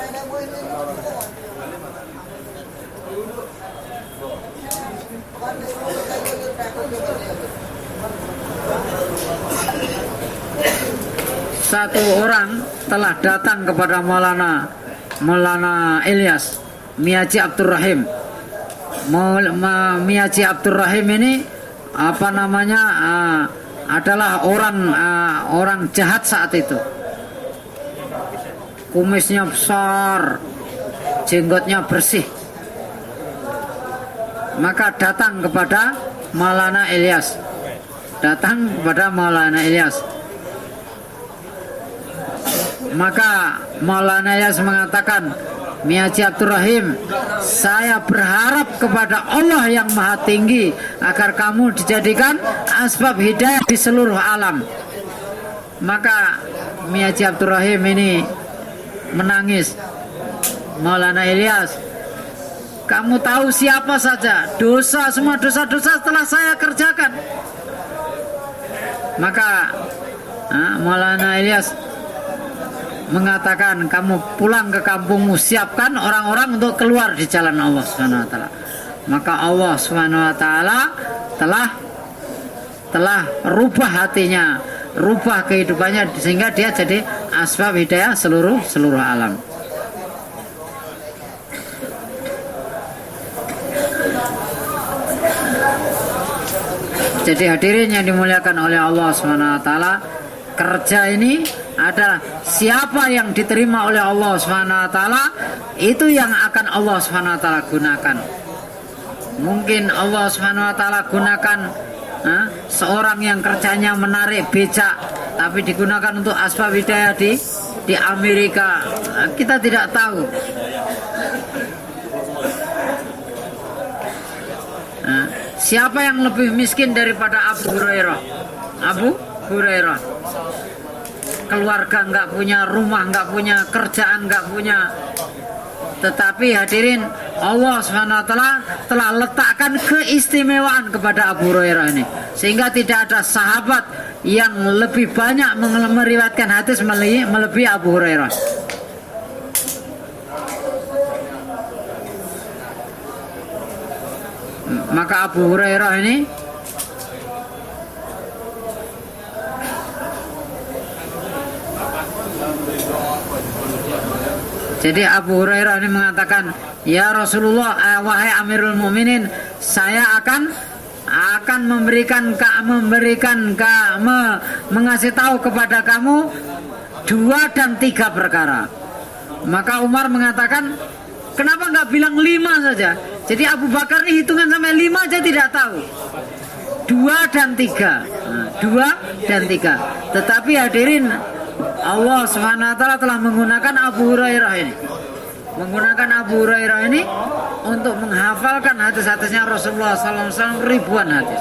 Satu orang telah datang kepada Maulana Ilyas Miyaji Abdur Rahim. Miyaji Abdur Rahim ini adalah orang jahat saat itu. kumisnya besar, jenggotnya bersih. Maka datang kepada Maulana Ilyas. Maka Maulana Ilyas mengatakan, Miyaji Abdur Rahim, saya berharap kepada Allah yang Maha Tinggi agar kamu dijadikan asbab hidayah di seluruh alam. Maka Miyaji Abdur Rahim ini menangis. Maulana Ilyas, kamu tahu siapa saja semua dosa-dosa telah saya kerjakan. Maka Maulana Ilyas mengatakan, kamu pulang ke kampungmu, siapkan orang-orang untuk keluar di jalan Allah Subhanahu wa taala. Maka Allah Subhanahu wa taala telah rubah hatinya, rubah kehidupannya sehingga dia jadi asbab hidayah seluruh alam. Jadi hadirin yang dimuliakan oleh Allah Subhanahu wa taala, kerja ini adalah siapa yang diterima oleh Allah Subhanahu wa taala, itu yang akan Allah Subhanahu wa taala gunakan. Mungkin Allah Subhanahu wa taala gunakan seorang yang kerjanya menarik becak, tapi digunakan untuk asbab hidayah di Amerika. Kita tidak tahu. Siapa yang lebih miskin daripada Abu Hurairah? Abu Hurairah. Keluarga nggak punya, rumah nggak punya, kerjaan nggak punya. Tetapi hadirin, Allah SWT telah letakkan keistimewaan kepada Abu Hurairah ini, sehingga tidak ada sahabat yang lebih banyak meriwayatkan hadis melebihi Abu Hurairah. Maka Abu Hurairah ini mengatakan, ya Rasulullah, wahai Amirul Mukminin, saya akan mengasih tahu kepada kamu 2 dan 3 perkara. Maka Umar mengatakan, kenapa nggak bilang 5 saja? Jadi Abu Bakar ini hitungan sampai 5 aja tidak tahu. 2 dan 3. 2 dan 3. Tetapi hadirin, Allah SWT telah menggunakan Abu Hurairah ini untuk menghafalkan hadis-hadisnya Rasulullah SAW, ribuan hadis.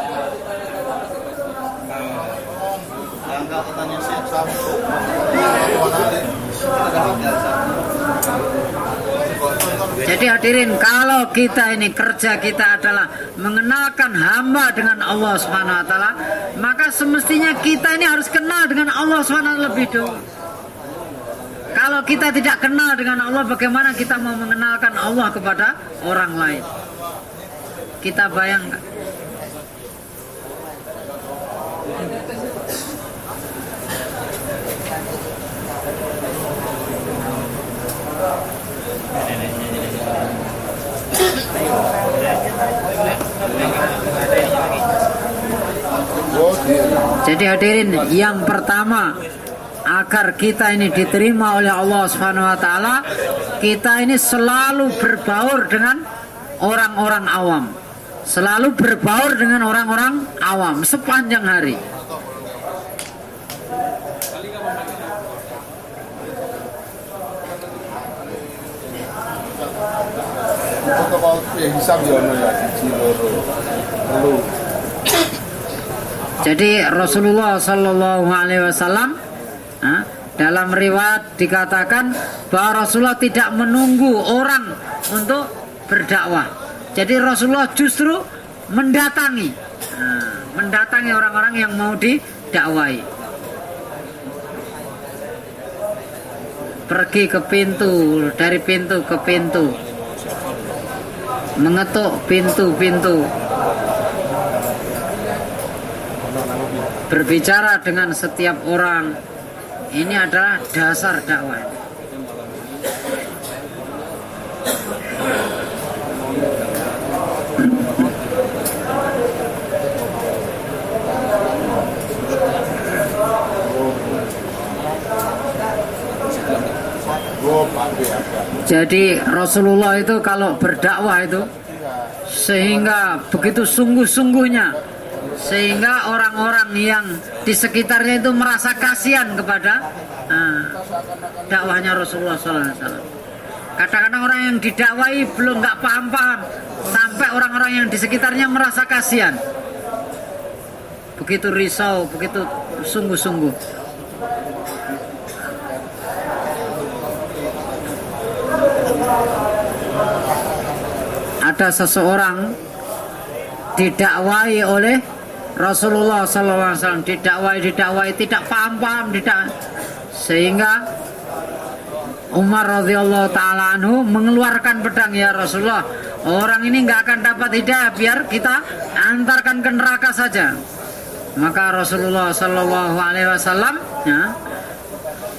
Jadi hadirin, kalau kita ini kerja kita adalah mengenalkan hamba dengan Allah Subhanahu wa taala, maka semestinya kita ini harus kenal dengan Allah Subhanahu wa taala lebih dulu. Kalau kita tidak kenal dengan Allah, bagaimana kita mau mengenalkan Allah kepada orang lain? Kita bayangkan. Jadi hadirin, yang pertama, agar kita ini diterima oleh Allah Subhanahu wa taala, kita ini selalu berbaur dengan orang-orang awam. Selalu berbaur dengan orang-orang awam sepanjang hari. Jadi Rasulullah Sallallahu Alaihi Wasallam dalam riwayat dikatakan bahwa Rasulullah tidak menunggu orang untuk berdakwah. Jadi Rasulullah justru mendatangi orang-orang yang mau didakwai. Pergi ke pintu, dari pintu ke pintu, mengetuk pintu-pintu, berbicara dengan setiap orang. Ini adalah dasar dakwah. Jadi Rasulullah itu kalau berdakwah itu sehingga begitu sungguh-sungguhnya, sehingga orang-orang yang di sekitarnya itu merasa kasihan kepada dakwahnya Rasulullah SAW. Kadang-kadang orang yang didakwai belum nggak paham-paham, sampai orang-orang yang di sekitarnya merasa kasihan. Begitu risau, begitu sungguh-sungguh. Ada seseorang didakwai oleh Rasulullah SAW, didakwai tidak paham-paham, sehingga Umar radhiyallahu taala anhu mengeluarkan pedang, ya Rasulullah, orang ini nggak akan dapat hidayah, biar kita antarkan ke neraka saja. Maka Rasulullah Shallallahu Alaihi Wasallam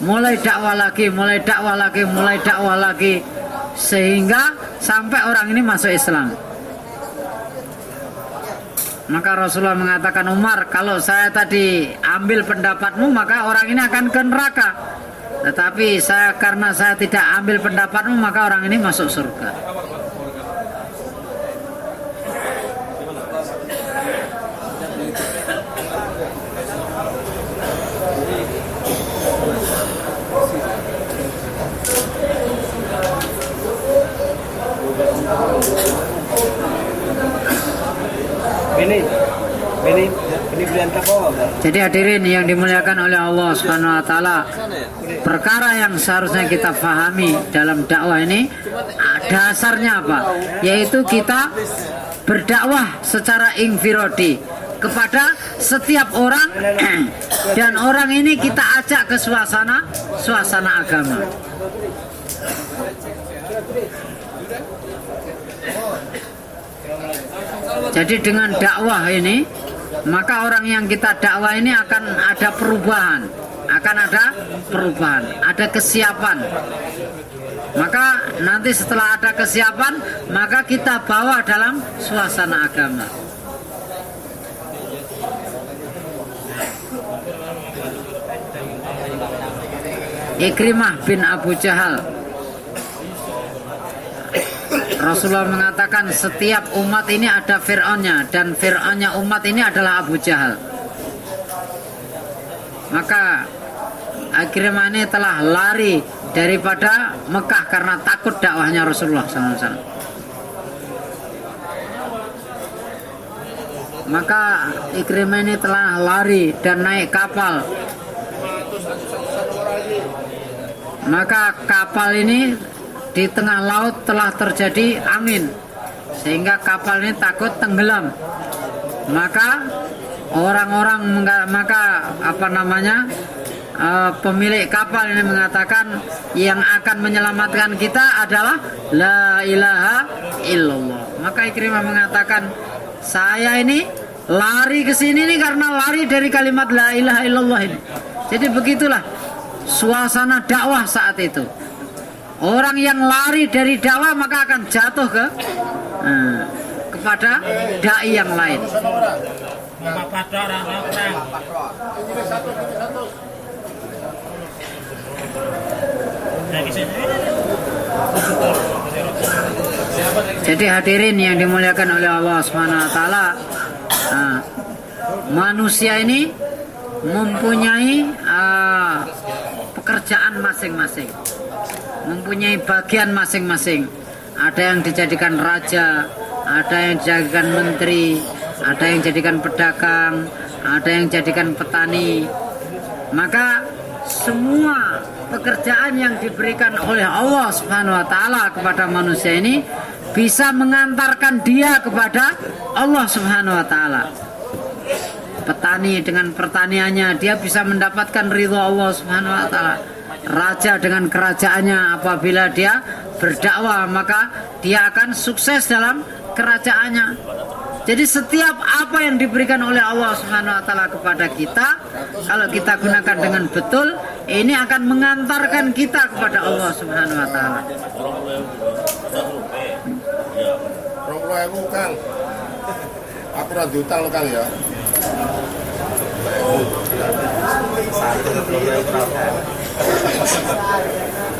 mulai dakwah lagi, sehingga sampai orang ini masuk Islam. Maka Rasulullah mengatakan, Umar, kalau saya tadi ambil pendapatmu maka orang ini akan ke neraka. Tetapi karena saya tidak ambil pendapatmu maka orang ini masuk surga. Jadi hadirin yang dimuliakan oleh Allah Subhanahu wa taala, perkara yang seharusnya kita fahami dalam dakwah ini dasarnya apa? Yaitu kita berdakwah secara infiradi kepada setiap orang dan orang ini kita ajak ke suasana agama. Jadi dengan dakwah ini, maka orang yang kita dakwah ini akan ada perubahan, ada kesiapan. Maka nanti setelah ada kesiapan, maka kita bawa dalam suasana agama. Ikrimah bin Abu Jahal, Rasulullah mengatakan setiap umat ini ada Fir'aunnya, dan Fir'aunnya umat ini adalah Abu Jahal. Maka Ikrimah ini telah lari daripada Mekah karena takut dakwahnya Rasulullah SAW. Maka Ikrimah ini telah lari dan naik kapal. Maka kapal ini di tengah laut telah terjadi angin, sehingga kapal ini takut tenggelam. Maka pemilik kapal ini mengatakan yang akan menyelamatkan kita adalah la ilaha illallah. Maka Ikrimah mengatakan, saya ini lari ke sini ini karena lari dari kalimat la ilaha illallah ini. Jadi begitulah suasana dakwah saat itu. Orang yang lari dari dakwah maka akan jatuh kepada dai yang lain. Jadi hadirin yang dimuliakan oleh Allah Subhanahu wa taala, manusia ini mempunyai pekerjaan masing-masing, mempunyai bagian masing-masing. Ada yang dijadikan raja, ada yang dijadikan menteri, ada yang dijadikan pedagang, ada yang dijadikan petani. Maka semua pekerjaan yang diberikan oleh Allah Subhanahu wa taala kepada manusia ini bisa mengantarkan dia kepada Allah Subhanahu wa taala. Petani dengan pertaniannya dia bisa mendapatkan ridho Allah Subhanahu wa taala. Raja dengan kerajaannya, apabila dia berdakwah maka dia akan sukses dalam kerajaannya. Jadi setiap apa yang diberikan oleh Allah Subhanahu wa taala kepada kita, kalau kita gunakan dengan betul, ini akan mengantarkan kita kepada Allah Subhanahu wa taala. Kang, aku ora diutang lo Kang ya.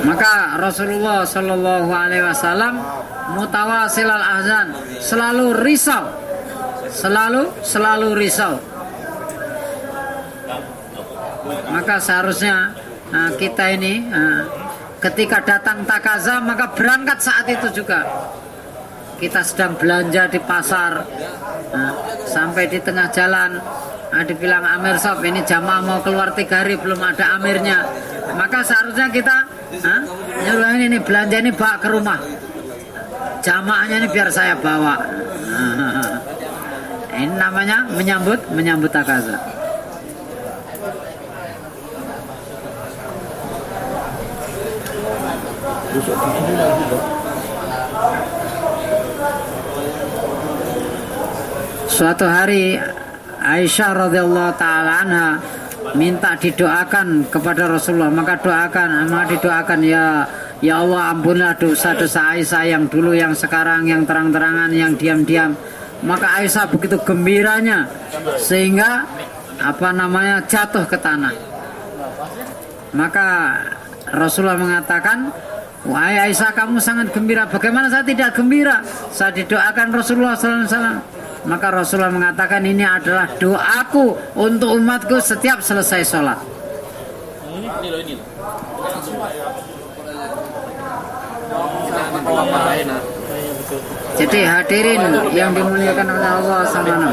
Maka Rasulullah Shallallahu Alaihi Wasallam mutawasil al ahzan, selalu risau, selalu risau. Maka seharusnya kita ini ketika datang takaza maka berangkat saat itu juga. Kita sedang belanja di pasar, sampai di tengah jalan dibilang Amir Sob, ini jamaah mau keluar 3 hari belum ada amirnya. Maka seharusnya kita nyuruh ini belanja ini bawa ke rumah, jamaahnya ini biar saya bawa. Ini namanya menyambut takaza. Suatu hari Aisyah radhiyallahu taala anha minta didoakan kepada Rasulullah, maka didoakan ya Allah, ampunilah dosa-dosa Aisyah yang dulu, yang sekarang, yang terang-terangan, yang diam-diam. Maka Aisyah begitu gembiranya sehingga jatuh ke tanah. Maka Rasulullah mengatakan, wahai Aisyah, kamu sangat gembira. Bagaimana saya tidak gembira? Saya didoakan Rasulullah SAW. Maka Rasulullah mengatakan, ini adalah doaku untuk umatku setiap selesai sholat. Jadi hadirin yang dimuliakan oleh Allah SWT.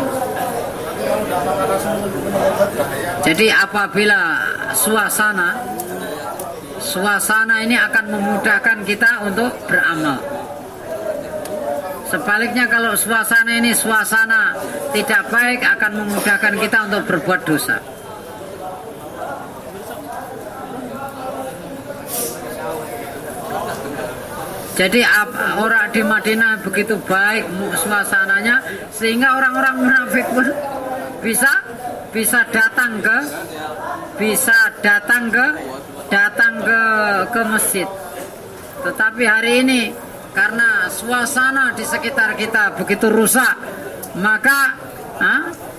Jadi apabila suasana ini akan memudahkan kita untuk beramal. Sebaliknya kalau suasana tidak baik akan memudahkan kita untuk berbuat dosa. Jadi orang di Madinah begitu baik suasananya sehingga orang-orang munafik pun bisa datang ke masjid. Tetapi hari ini karena suasana di sekitar kita begitu rusak, maka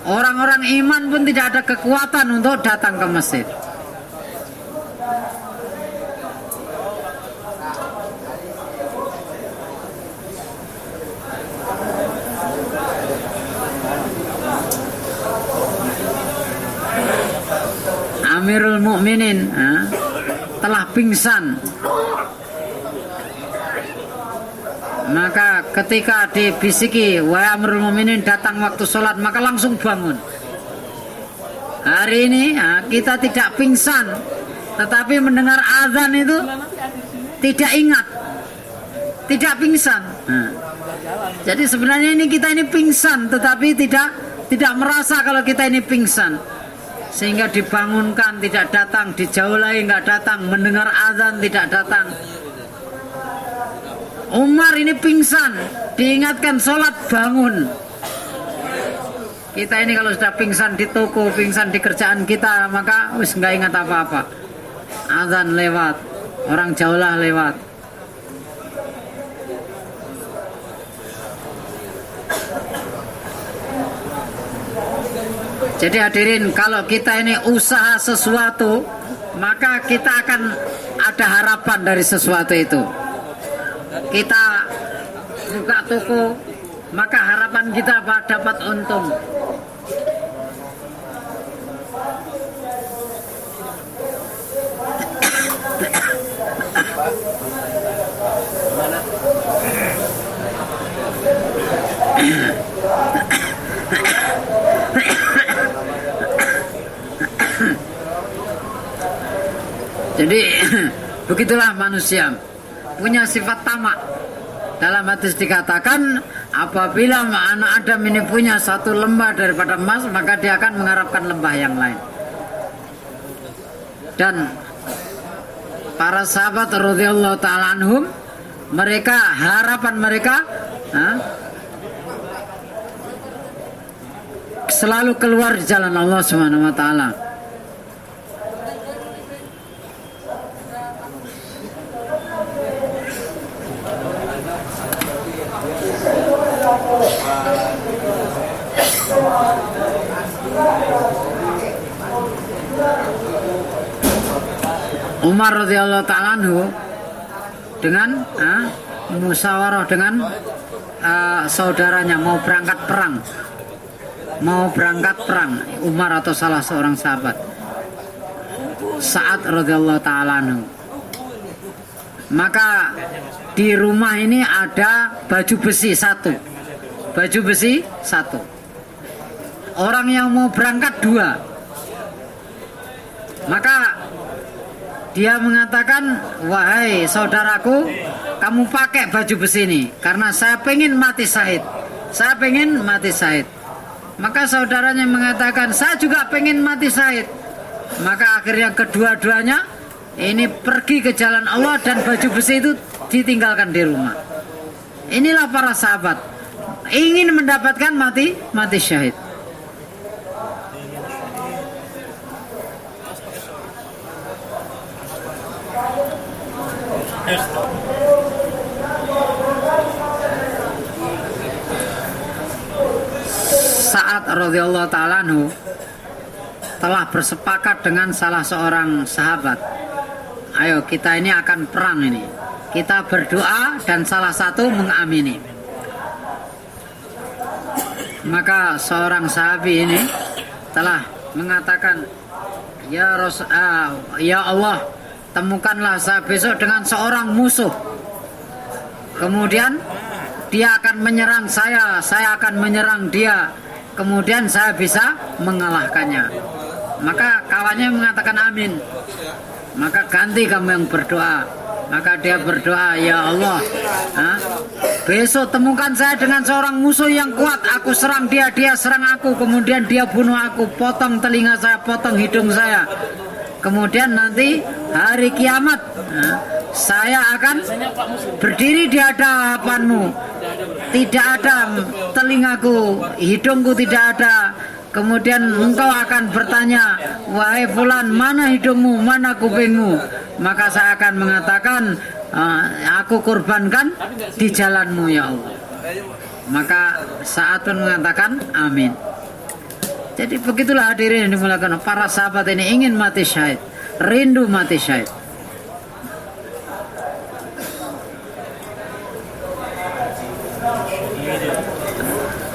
orang-orang iman pun tidak ada kekuatan untuk datang ke masjid. Amirul Mukminin telah pingsan. Maka ketika dibisiki, wahai Amirul Mukminin, datang waktu sholat, maka langsung bangun. Hari ini kita tidak pingsan, tetapi mendengar azan itu tidak ingat, tidak pingsan. Jadi sebenarnya kita ini pingsan, tetapi tidak merasa kalau kita ini pingsan. Sehingga dibangunkan tidak datang, dijaulai nggak datang, mendengar azan tidak datang. Umar ini pingsan, diingatkan sholat bangun. Kita ini kalau sudah pingsan di toko, pingsan di kerjaan kita, maka wis nggak ingat apa-apa. Azan lewat, orang jaulah lewat. Jadi hadirin, kalau kita ini usaha sesuatu, maka kita akan ada harapan dari sesuatu itu. Kita buka toko, maka harapan kita dapat untung. Jadi begitulah manusia, punya sifat tamak. Dalam hadis dikatakan, apabila anak Adam ini punya satu lembah daripada emas, maka dia akan mengharapkan lembah yang lain. Dan para sahabat radhiyallahu ta'ala anhum, harapan mereka selalu keluar di jalan Allah Subhanahu wa taala. Umar radhiyallahu ta'ala anhu dengan musyawarah dengan saudaranya mau berangkat perang, Umar atau salah seorang sahabat, Sa'ad radhiyallahu ta'ala anhu. Maka di rumah ini ada baju besi satu, orang yang mau berangkat 2. Maka dia mengatakan, wahai saudaraku, kamu pakai baju besi ini karena saya pengen mati syahid. Maka saudaranya mengatakan, saya juga pengen mati syahid. Maka akhirnya kedua-duanya ini pergi ke jalan Allah dan baju besi itu ditinggalkan di rumah. Inilah para sahabat ingin mendapatkan mati syahid. Sa'ad radhiyallahu ta'ala anhu telah bersepakat dengan salah seorang sahabat, ayo kita ini akan perang ini, kita berdoa dan salah satu mengamini. Maka seorang sahabi ini telah mengatakan, ya Allah, temukanlah saya besok dengan seorang musuh, kemudian dia akan menyerang saya akan menyerang dia, kemudian saya bisa mengalahkannya. Maka kawannya mengatakan amin. Maka ganti kamu yang berdoa. Maka dia berdoa, ya Allah, besok temukan saya dengan seorang musuh yang kuat, aku serang dia, dia serang aku, kemudian dia bunuh aku, potong telinga saya, potong hidung saya, kemudian nanti hari kiamat saya akan berdiri di hadapanmu, tidak ada telingaku, hidungku tidak ada. Kemudian engkau akan bertanya, wahai fulan, mana hidungmu, mana kupingmu? Maka saya akan mengatakan, aku korbankan di jalanmu ya Allah. Maka saat pun mengatakan amin. Jadi begitulah hadirin yang dimuliakan, para sahabat ini ingin mati syahid, rindu mati syahid.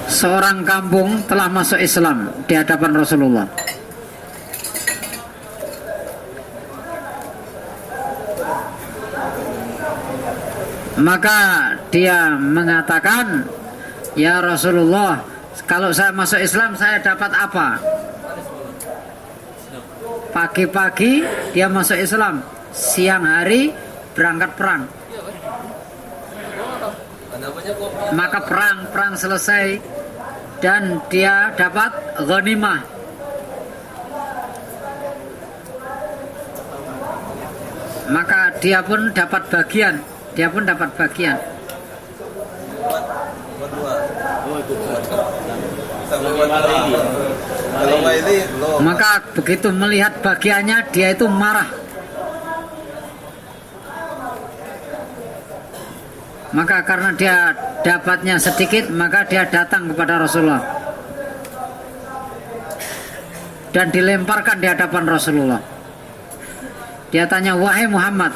Seorang kampung telah masuk Islam di hadapan Rasulullah. Maka dia mengatakan, ya Rasulullah, kalau saya masuk Islam saya dapat apa? Pagi-pagi dia masuk Islam, siang hari berangkat perang. Maka perang selesai dan dia dapat ghanimah. Maka dia pun dapat bagian. Maka begitu melihat bagiannya, dia itu marah. Maka karena dia dapatnya sedikit, maka dia datang kepada Rasulullah dan dilemparkan di hadapan Rasulullah. Dia tanya, wahai Muhammad,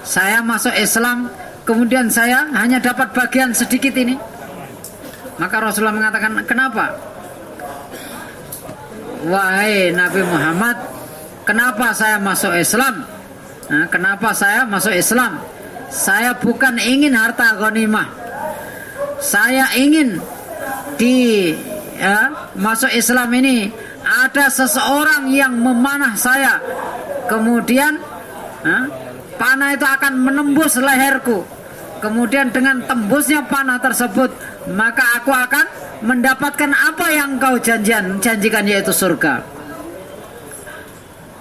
saya masuk Islam, kemudian saya hanya dapat bagian sedikit ini. Maka Rasulullah mengatakan, kenapa? Wahai Nabi Muhammad, kenapa saya masuk Islam? Kenapa saya masuk Islam? Saya bukan ingin harta ghanimah. Saya ingin masuk Islam ini ada seseorang yang memanah saya, kemudian panah itu akan menembus leherku, kemudian dengan tembusnya panah tersebut maka aku akan mendapatkan apa yang engkau janjikan, yaitu surga.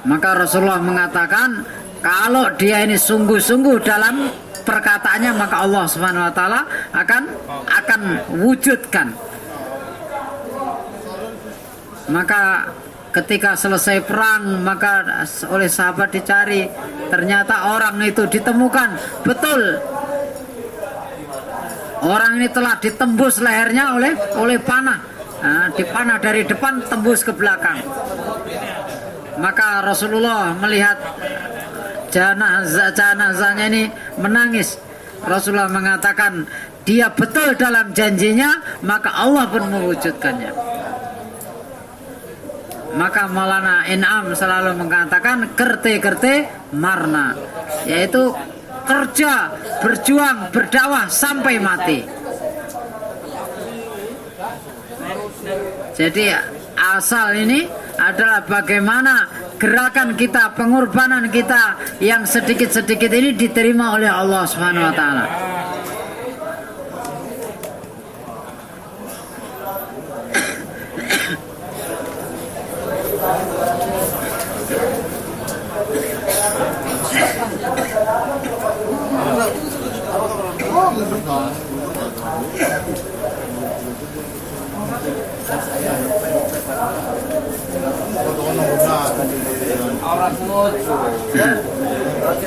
Maka Rasulullah mengatakan, kalau dia ini sungguh-sungguh dalam perkataannya, maka Allah Subhanahu wa taala akan wujudkan. Maka ketika selesai perang, maka oleh sahabat dicari, ternyata orang itu ditemukan. Betul, orang ini telah ditembus lehernya oleh panah. Dipanah dari depan, tembus ke belakang. Maka Rasulullah melihat jenazahnya ini menangis. Rasulullah mengatakan dia betul dalam janjinya, maka Allah pun mewujudkannya. Maka Maulana In'am selalu mengatakan kerte marna, yaitu kerja, berjuang, berdakwah sampai mati. Jadi asal ini adalah bagaimana gerakan kita, pengorbanan kita yang sedikit-sedikit ini diterima oleh Allah Subhanahu wa taala.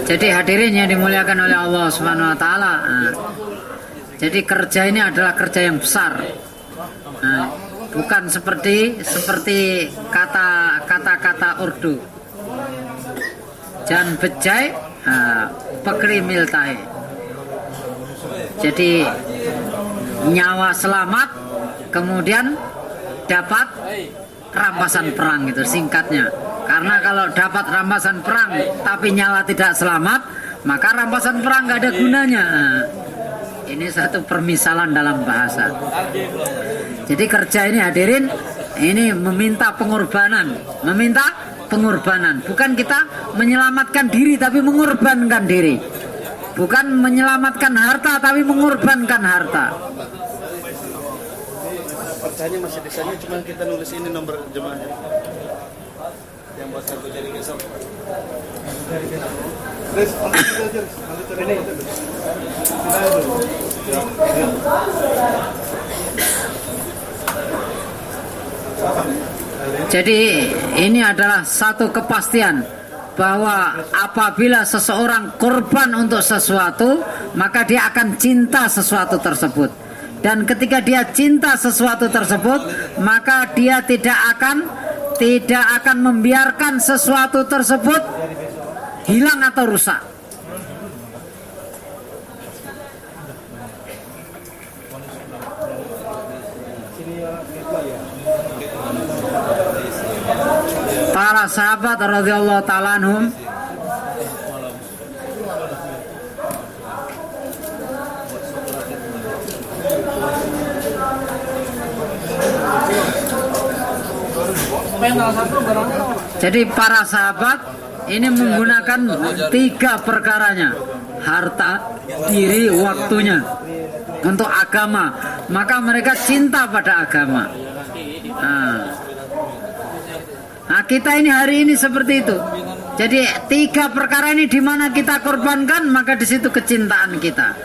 Jadi hadirin yang dimuliakan oleh Allah Subhanahu wa taala. Jadi kerja ini adalah kerja yang besar. Bukan seperti kata-kata Urdu. Jan bejai pekri miltai. Jadi nyawa selamat, kemudian dapat rampasan perang, itu singkatnya. Karena kalau dapat rampasan perang tapi nyawa tidak selamat, maka rampasan perang nggak ada gunanya. Ini satu permisalan dalam bahasa. Jadi kerja ini hadirin, ini meminta pengorbanan, bukan kita menyelamatkan diri tapi mengorbankan diri. Bukan menyelamatkan harta tapi mengorbankan harta. Percayanya masih di sana, cuma kita nulis ini nomor jemaahnya yang buat kartu jadi besok. Jadi ini adalah satu kepastian bahwa apabila seseorang korban untuk sesuatu, maka dia akan cinta sesuatu tersebut. Dan ketika dia cinta sesuatu tersebut, maka dia tidak akan membiarkan sesuatu tersebut hilang atau rusak. Para sahabat radhiyallahu ta'ala anhum jadi para sahabat ini menggunakan 3 perkaranya: harta, diri, waktunya untuk agama. Maka mereka cinta pada agama. Nah, kita ini hari ini seperti itu. Jadi 3 perkara ini di mana kita korbankan, maka di situ kecintaan kita.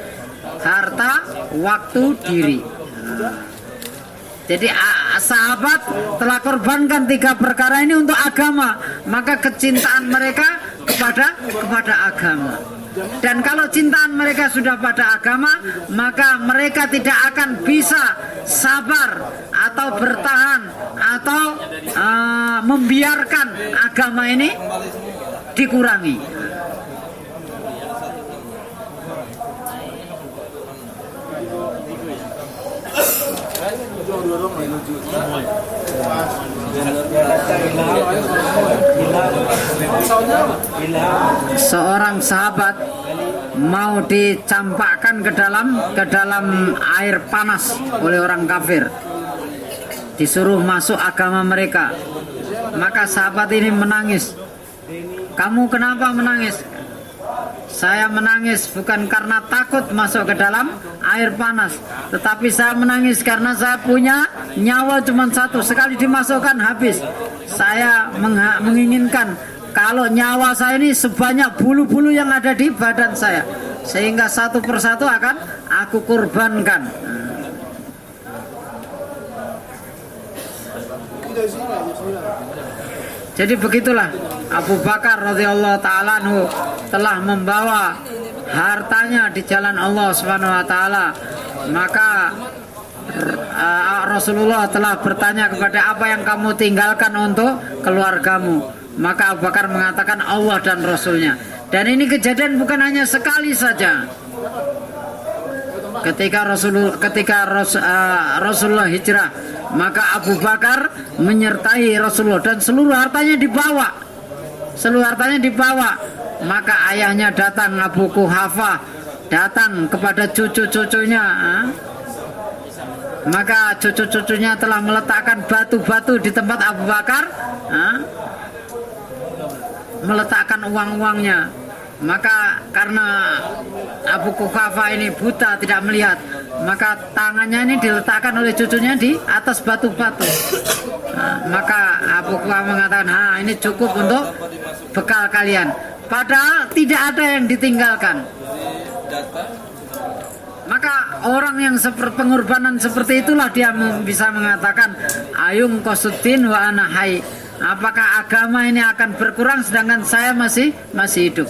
Harta, waktu, diri. Jadi sahabat telah korbankan 3 perkara ini untuk agama, maka kecintaan mereka kepada agama. Dan kalau cintaan mereka sudah pada agama, maka mereka tidak akan bisa sabar atau bertahan atau membiarkan agama ini dikurangi. Seorang sahabat mau dicampakkan ke dalam air panas oleh orang kafir, disuruh masuk agama mereka. Maka sahabat ini menangis. Kamu kenapa menangis? Saya menangis bukan karena takut masuk ke dalam air panas, tetapi saya menangis karena saya punya nyawa cuma 1, sekali dimasukkan habis. Saya menginginkan kalau nyawa saya ini sebanyak bulu-bulu yang ada di badan saya, sehingga satu persatu akan aku korbankan. Jadi begitulah Abu Bakar radhiyallahu ta'ala anhu telah membawa hartanya di jalan Allah Subhanahu wa taala. Maka Rasulullah telah bertanya kepada, apa yang kamu tinggalkan untuk keluargamu? Maka Abu Bakar mengatakan Allah dan Rasulnya. Dan ini kejadian bukan hanya sekali saja. Ketika Rasulullah hijrah, maka Abu Bakar menyertai Rasulullah dan seluruh hartanya dibawa. Maka ayahnya datang, Abu Quhafah datang kepada cucu-cucunya. Maka cucu-cucunya telah meletakkan batu-batu di tempat Abu Bakar, meletakkan uang-uangnya. Maka karena Abu Quhafah ini buta, tidak melihat, maka tangannya ini diletakkan oleh cucunya di atas batu-batu. Maka Abu Quhafah mengatakan, ini cukup untuk bekal kalian. Padahal tidak ada yang ditinggalkan. Maka orang yang pengorbanan seperti itulah dia bisa mengatakan, ayung kosuddin wa ana hayy. Apakah agama ini akan berkurang sedangkan saya masih hidup?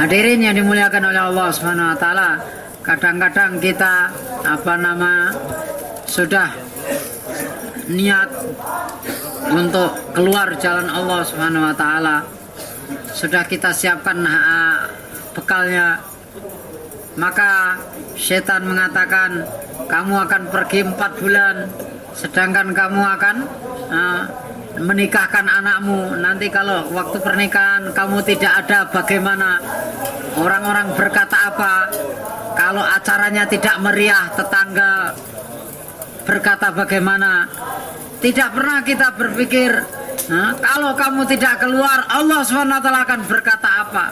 Hadirin yang dimuliakan oleh Allah Subhanahu wa taala, kadang-kadang kita sudah niat untuk keluar jalan Allah Subhanahu wa taala. Sudah kita siapkan bekalnya. Maka setan mengatakan, kamu akan pergi 4 bulan, sedangkan kamu akan menikahkan anakmu. Nanti kalau waktu pernikahan kamu tidak ada, bagaimana? Orang-orang berkata apa? Kalau acaranya tidak meriah, tetangga berkata bagaimana? Tidak pernah kita berpikir, kalau kamu tidak keluar, Allah SWT akan berkata apa?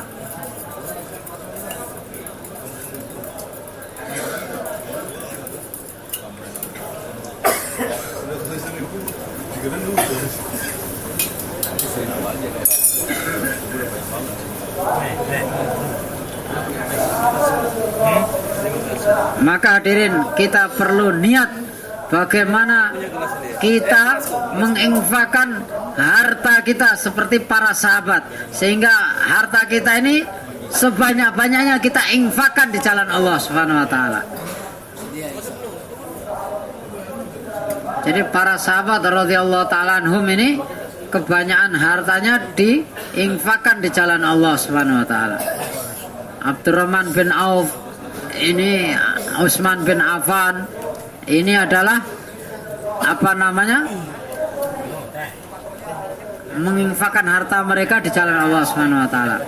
Maka hadirin, kita perlu niat bagaimana kita menginfakkan harta kita seperti para sahabat, sehingga harta kita ini sebanyak-banyaknya kita infakkan di jalan Allah Subhanahu wa taala. Jadi para sahabat radhiyallahu taala anhum ini kebanyakan hartanya diinfakkan di jalan Allah Subhanahu wa taala. Abdurrahman bin Auf, ini Utsman bin Affan, ini adalah menginfakkan harta mereka di jalan Allah Subhanahu wa taala.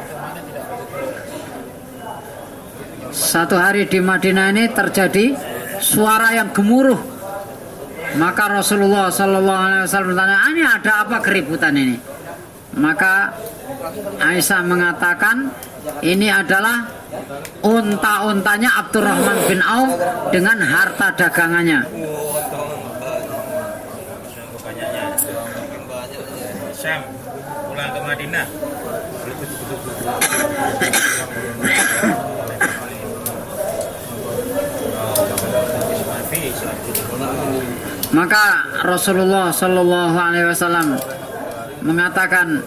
Satu hari di Madinah ini terjadi suara yang gemuruh. Maka Rasulullah sallallahu alaihi wasallam bertanya, ini ada apa keributan ini? Maka Aisyah mengatakan, ini adalah unta-untanya Abdurrahman bin Auf dengan harta dagangannya. Syam pulang ke Madinah. Maka Rasulullah Shallallahu Alaihi Wasallam mengatakan,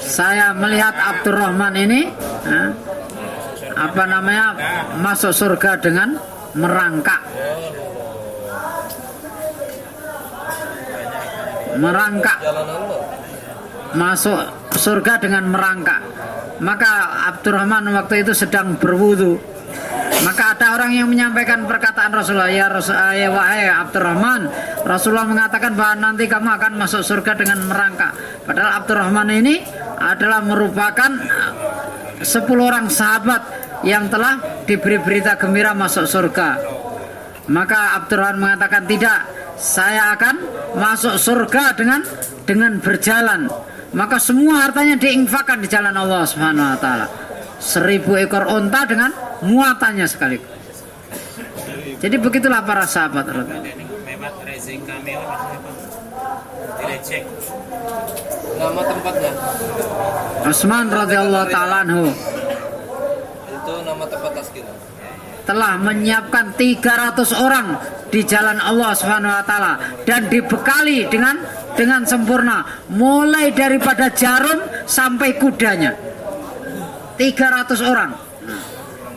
saya melihat Abdurrahman ini masuk surga dengan merangkak. Masuk surga dengan merangkak. Maka Abdurrahman waktu itu sedang berwudu. Maka ada orang yang menyampaikan perkataan Rasulullah, ya wahai Abdurrahman, Rasulullah mengatakan bahwa nanti kamu akan masuk surga dengan merangkak. Padahal Abdurrahman ini adalah merupakan 10 orang sahabat yang telah diberi berita gembira masuk surga. Maka Abdurrahman mengatakan, tidak, saya akan masuk surga dengan berjalan. Maka semua hartanya diinfakkan di jalan Allah Subhanahu wa taala. 1000 ekor unta dengan muatannya sekaligus. Jadi begitulah para sahabat. Nama tempatnya? Utsman radhiyallahu taala anhu. Itu nama tempat taskin. telah menyiapkan 300 orang di jalan Allah Subhanahu wa taala dan dibekali dengan sempurna mulai daripada jarum sampai kudanya. 300 orang. Nah,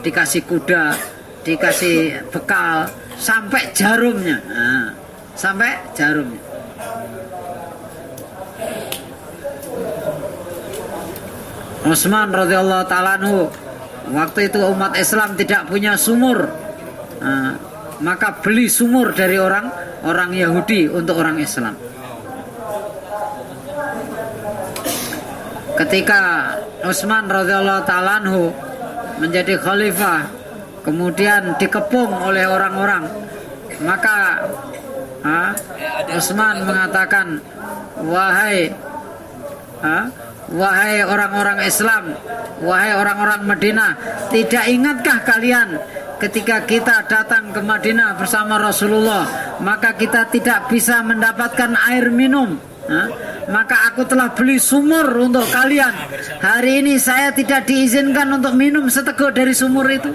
dikasih kuda, dikasih bekal sampai jarumnya. Nah, sampai jarumnya. Utsman radhiyallahu taala anhu, waktu itu umat Islam tidak punya sumur, maka beli sumur dari orang Yahudi untuk orang Islam. Ketika Utsman radhiyallahu taala anhu menjadi khalifah, kemudian dikepung oleh orang-orang, maka Utsman mengatakan, wahai orang-orang Islam, wahai orang-orang Madinah, tidak ingatkah kalian ketika kita datang ke Madinah bersama Rasulullah, maka kita tidak bisa mendapatkan air minum, maka aku telah beli sumur untuk kalian. Hari ini saya tidak diizinkan untuk minum seteguk dari sumur itu.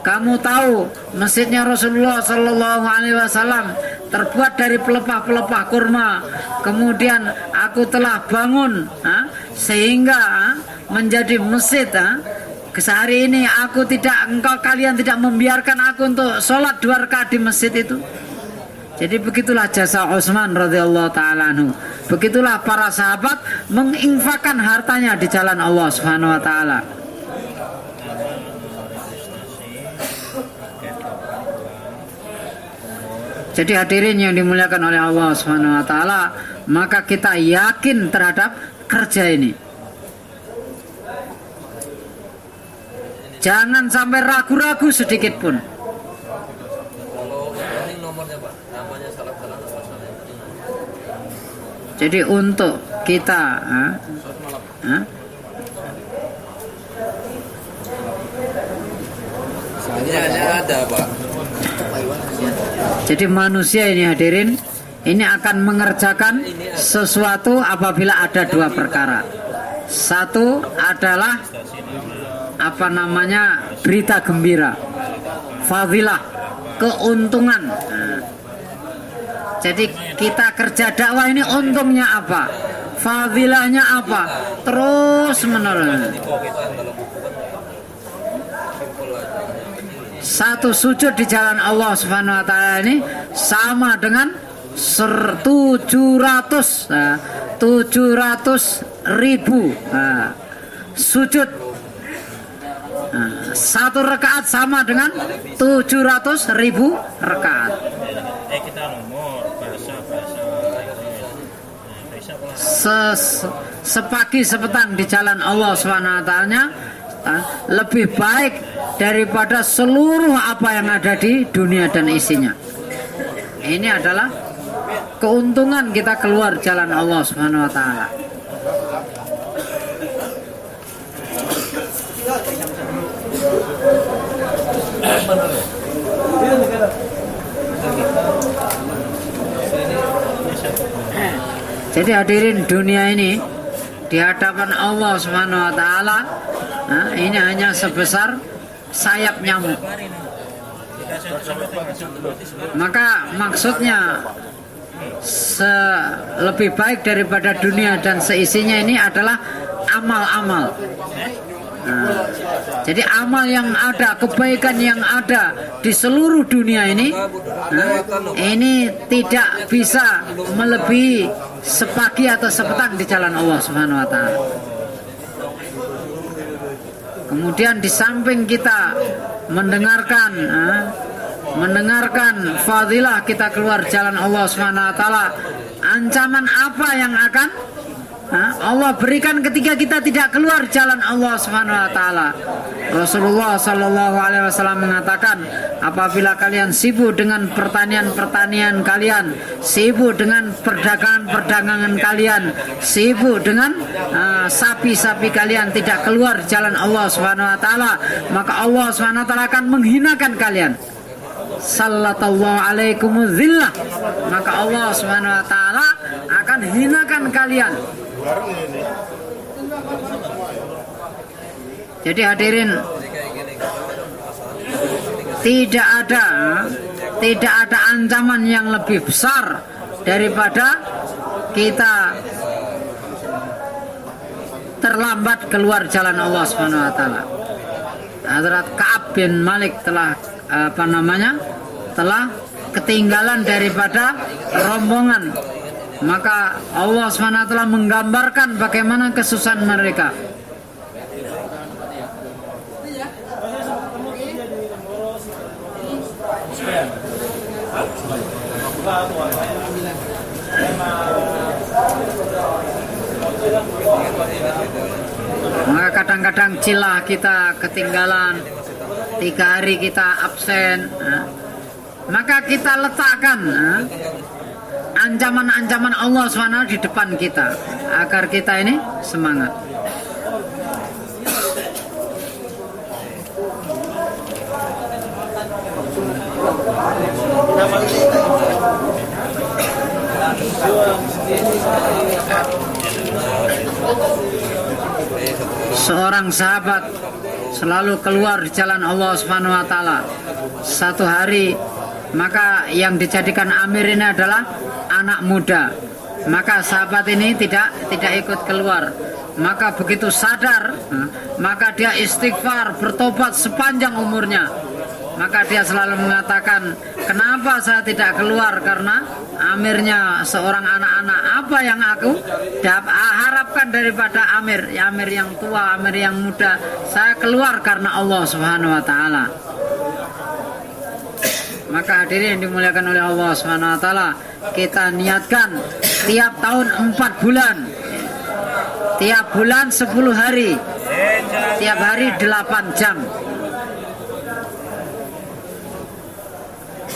Kamu tahu masjidnya Rasulullah Sallallahu Alaihi Wasallam terbuat dari pelepah-pelepah kurma. Kemudian aku telah bangun sehingga menjadi masjid. Sehari ini kalian tidak membiarkan aku untuk sholat 2 rakaat di masjid itu. Jadi begitulah jasa Utsman radhiyallahu taala anhu. Begitulah para sahabat menginfakkan hartanya di jalan Allah Subhanahu wa taala. Jadi hadirin yang dimuliakan oleh Allah Subhanahu wa taala, maka kita yakin terhadap kerja ini. Jangan sampai ragu-ragu sedikit pun. Kalau ini nomornya Pak, namanya salam-salam apa salam? Jadi untuk kita Ini hanya ada Pak. jadi manusia ini hadirin, ini akan mengerjakan sesuatu apabila ada 2 perkara. Satu adalah berita gembira, fadilah, keuntungan. Jadi kita kerja dakwah ini untungnya apa? Fadilahnya apa? Terus menerus. Satu sujud di jalan Allah Subhanahu wa taala ini sama dengan 700.000 sujud. 1 rakaat sama dengan 700.000 rakaat. Kita nomor Sepagi sepetang di jalan Allah Subhanahu wa taala lebih baik daripada seluruh apa yang ada di dunia dan isinya. Ini adalah keuntungan kita keluar jalan Allah Subhanahu wa taala. Jadi hadirin, dunia ini di hadapan Allah Subhanahu wa taala ini hanya sebesar sayap nyamuk. Maka maksudnya lebih baik daripada dunia dan seisinya ini adalah amal-amal. Jadi amal yang ada, kebaikan yang ada di seluruh dunia ini tidak bisa melebihi sepagi atau sepetang di jalan Allah Subhanahu wa taala. Kemudian di samping kita mendengarkan fadilah kita keluar jalan Allah Subhanahu wa taala, ancaman apa yang akan Allah berikan ketika kita tidak keluar jalan Allah Subhanahu wa taala. Rasulullah sallallahu alaihi wasallam mengatakan, apabila kalian sibuk dengan pertanian kalian, sibuk dengan perdagangan kalian, sibuk dengan sapi-sapi kalian, tidak keluar jalan Allah Subhanahu wa taala, maka Allah Subhanahu wa taala akan menghinakan kalian. Sallallahu alaikumuz zillah, maka Allah Subhanahu wa taala akan hinakan kalian. Jadi hadirin, tidak ada ancaman yang lebih besar daripada kita terlambat keluar jalan Allah Subhanahu wa taala. Hadrat Ka'ab bin Malik telah telah ketinggalan daripada rombongan. Maka Allah Subhanahu wa taala menggambarkan bagaimana kesusahan mereka. Maka kadang-kadang cilah kita ketinggalan 3 hari kita absen, maka kita letakkan ancaman-ancaman Allah SWT di depan kita agar kita ini semangat. Seorang sahabat selalu keluar di jalan Allah Subhanahu wa taala. Satu hari, maka yang dijadikan amir ini adalah anak muda. Maka sahabat ini tidak ikut keluar. Maka begitu sadar, maka dia istighfar, bertobat sepanjang umurnya. Maka dia selalu mengatakan, kenapa saya tidak keluar? Karena amirnya seorang anak-anak. Apa yang aku harapkan daripada amir yang tua, amir yang muda? Saya keluar karena Allah Subhanahu wa taala. Maka hadirin yang dimuliakan oleh Allah Subhanahu wa taala, kita niatkan tiap tahun 4 bulan. Tiap bulan 10 hari. Tiap hari 8 jam.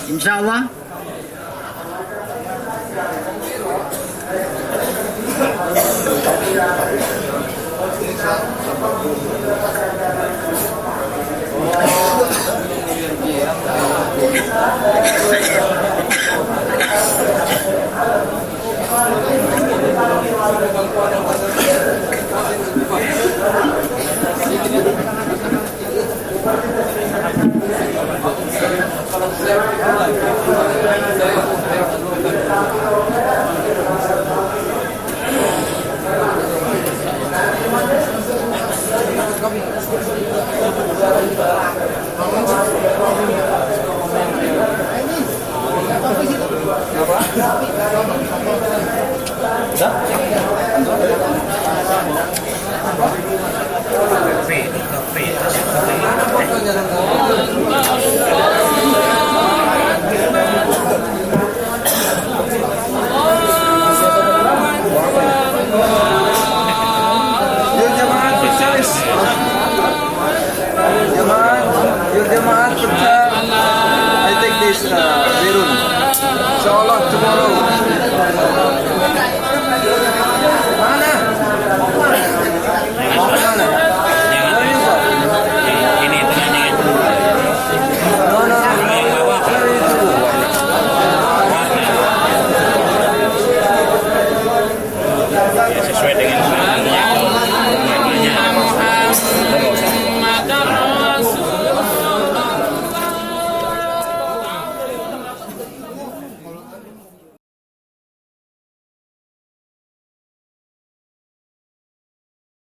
Insya Allah. I take this Berun. Inshallah tomorrow.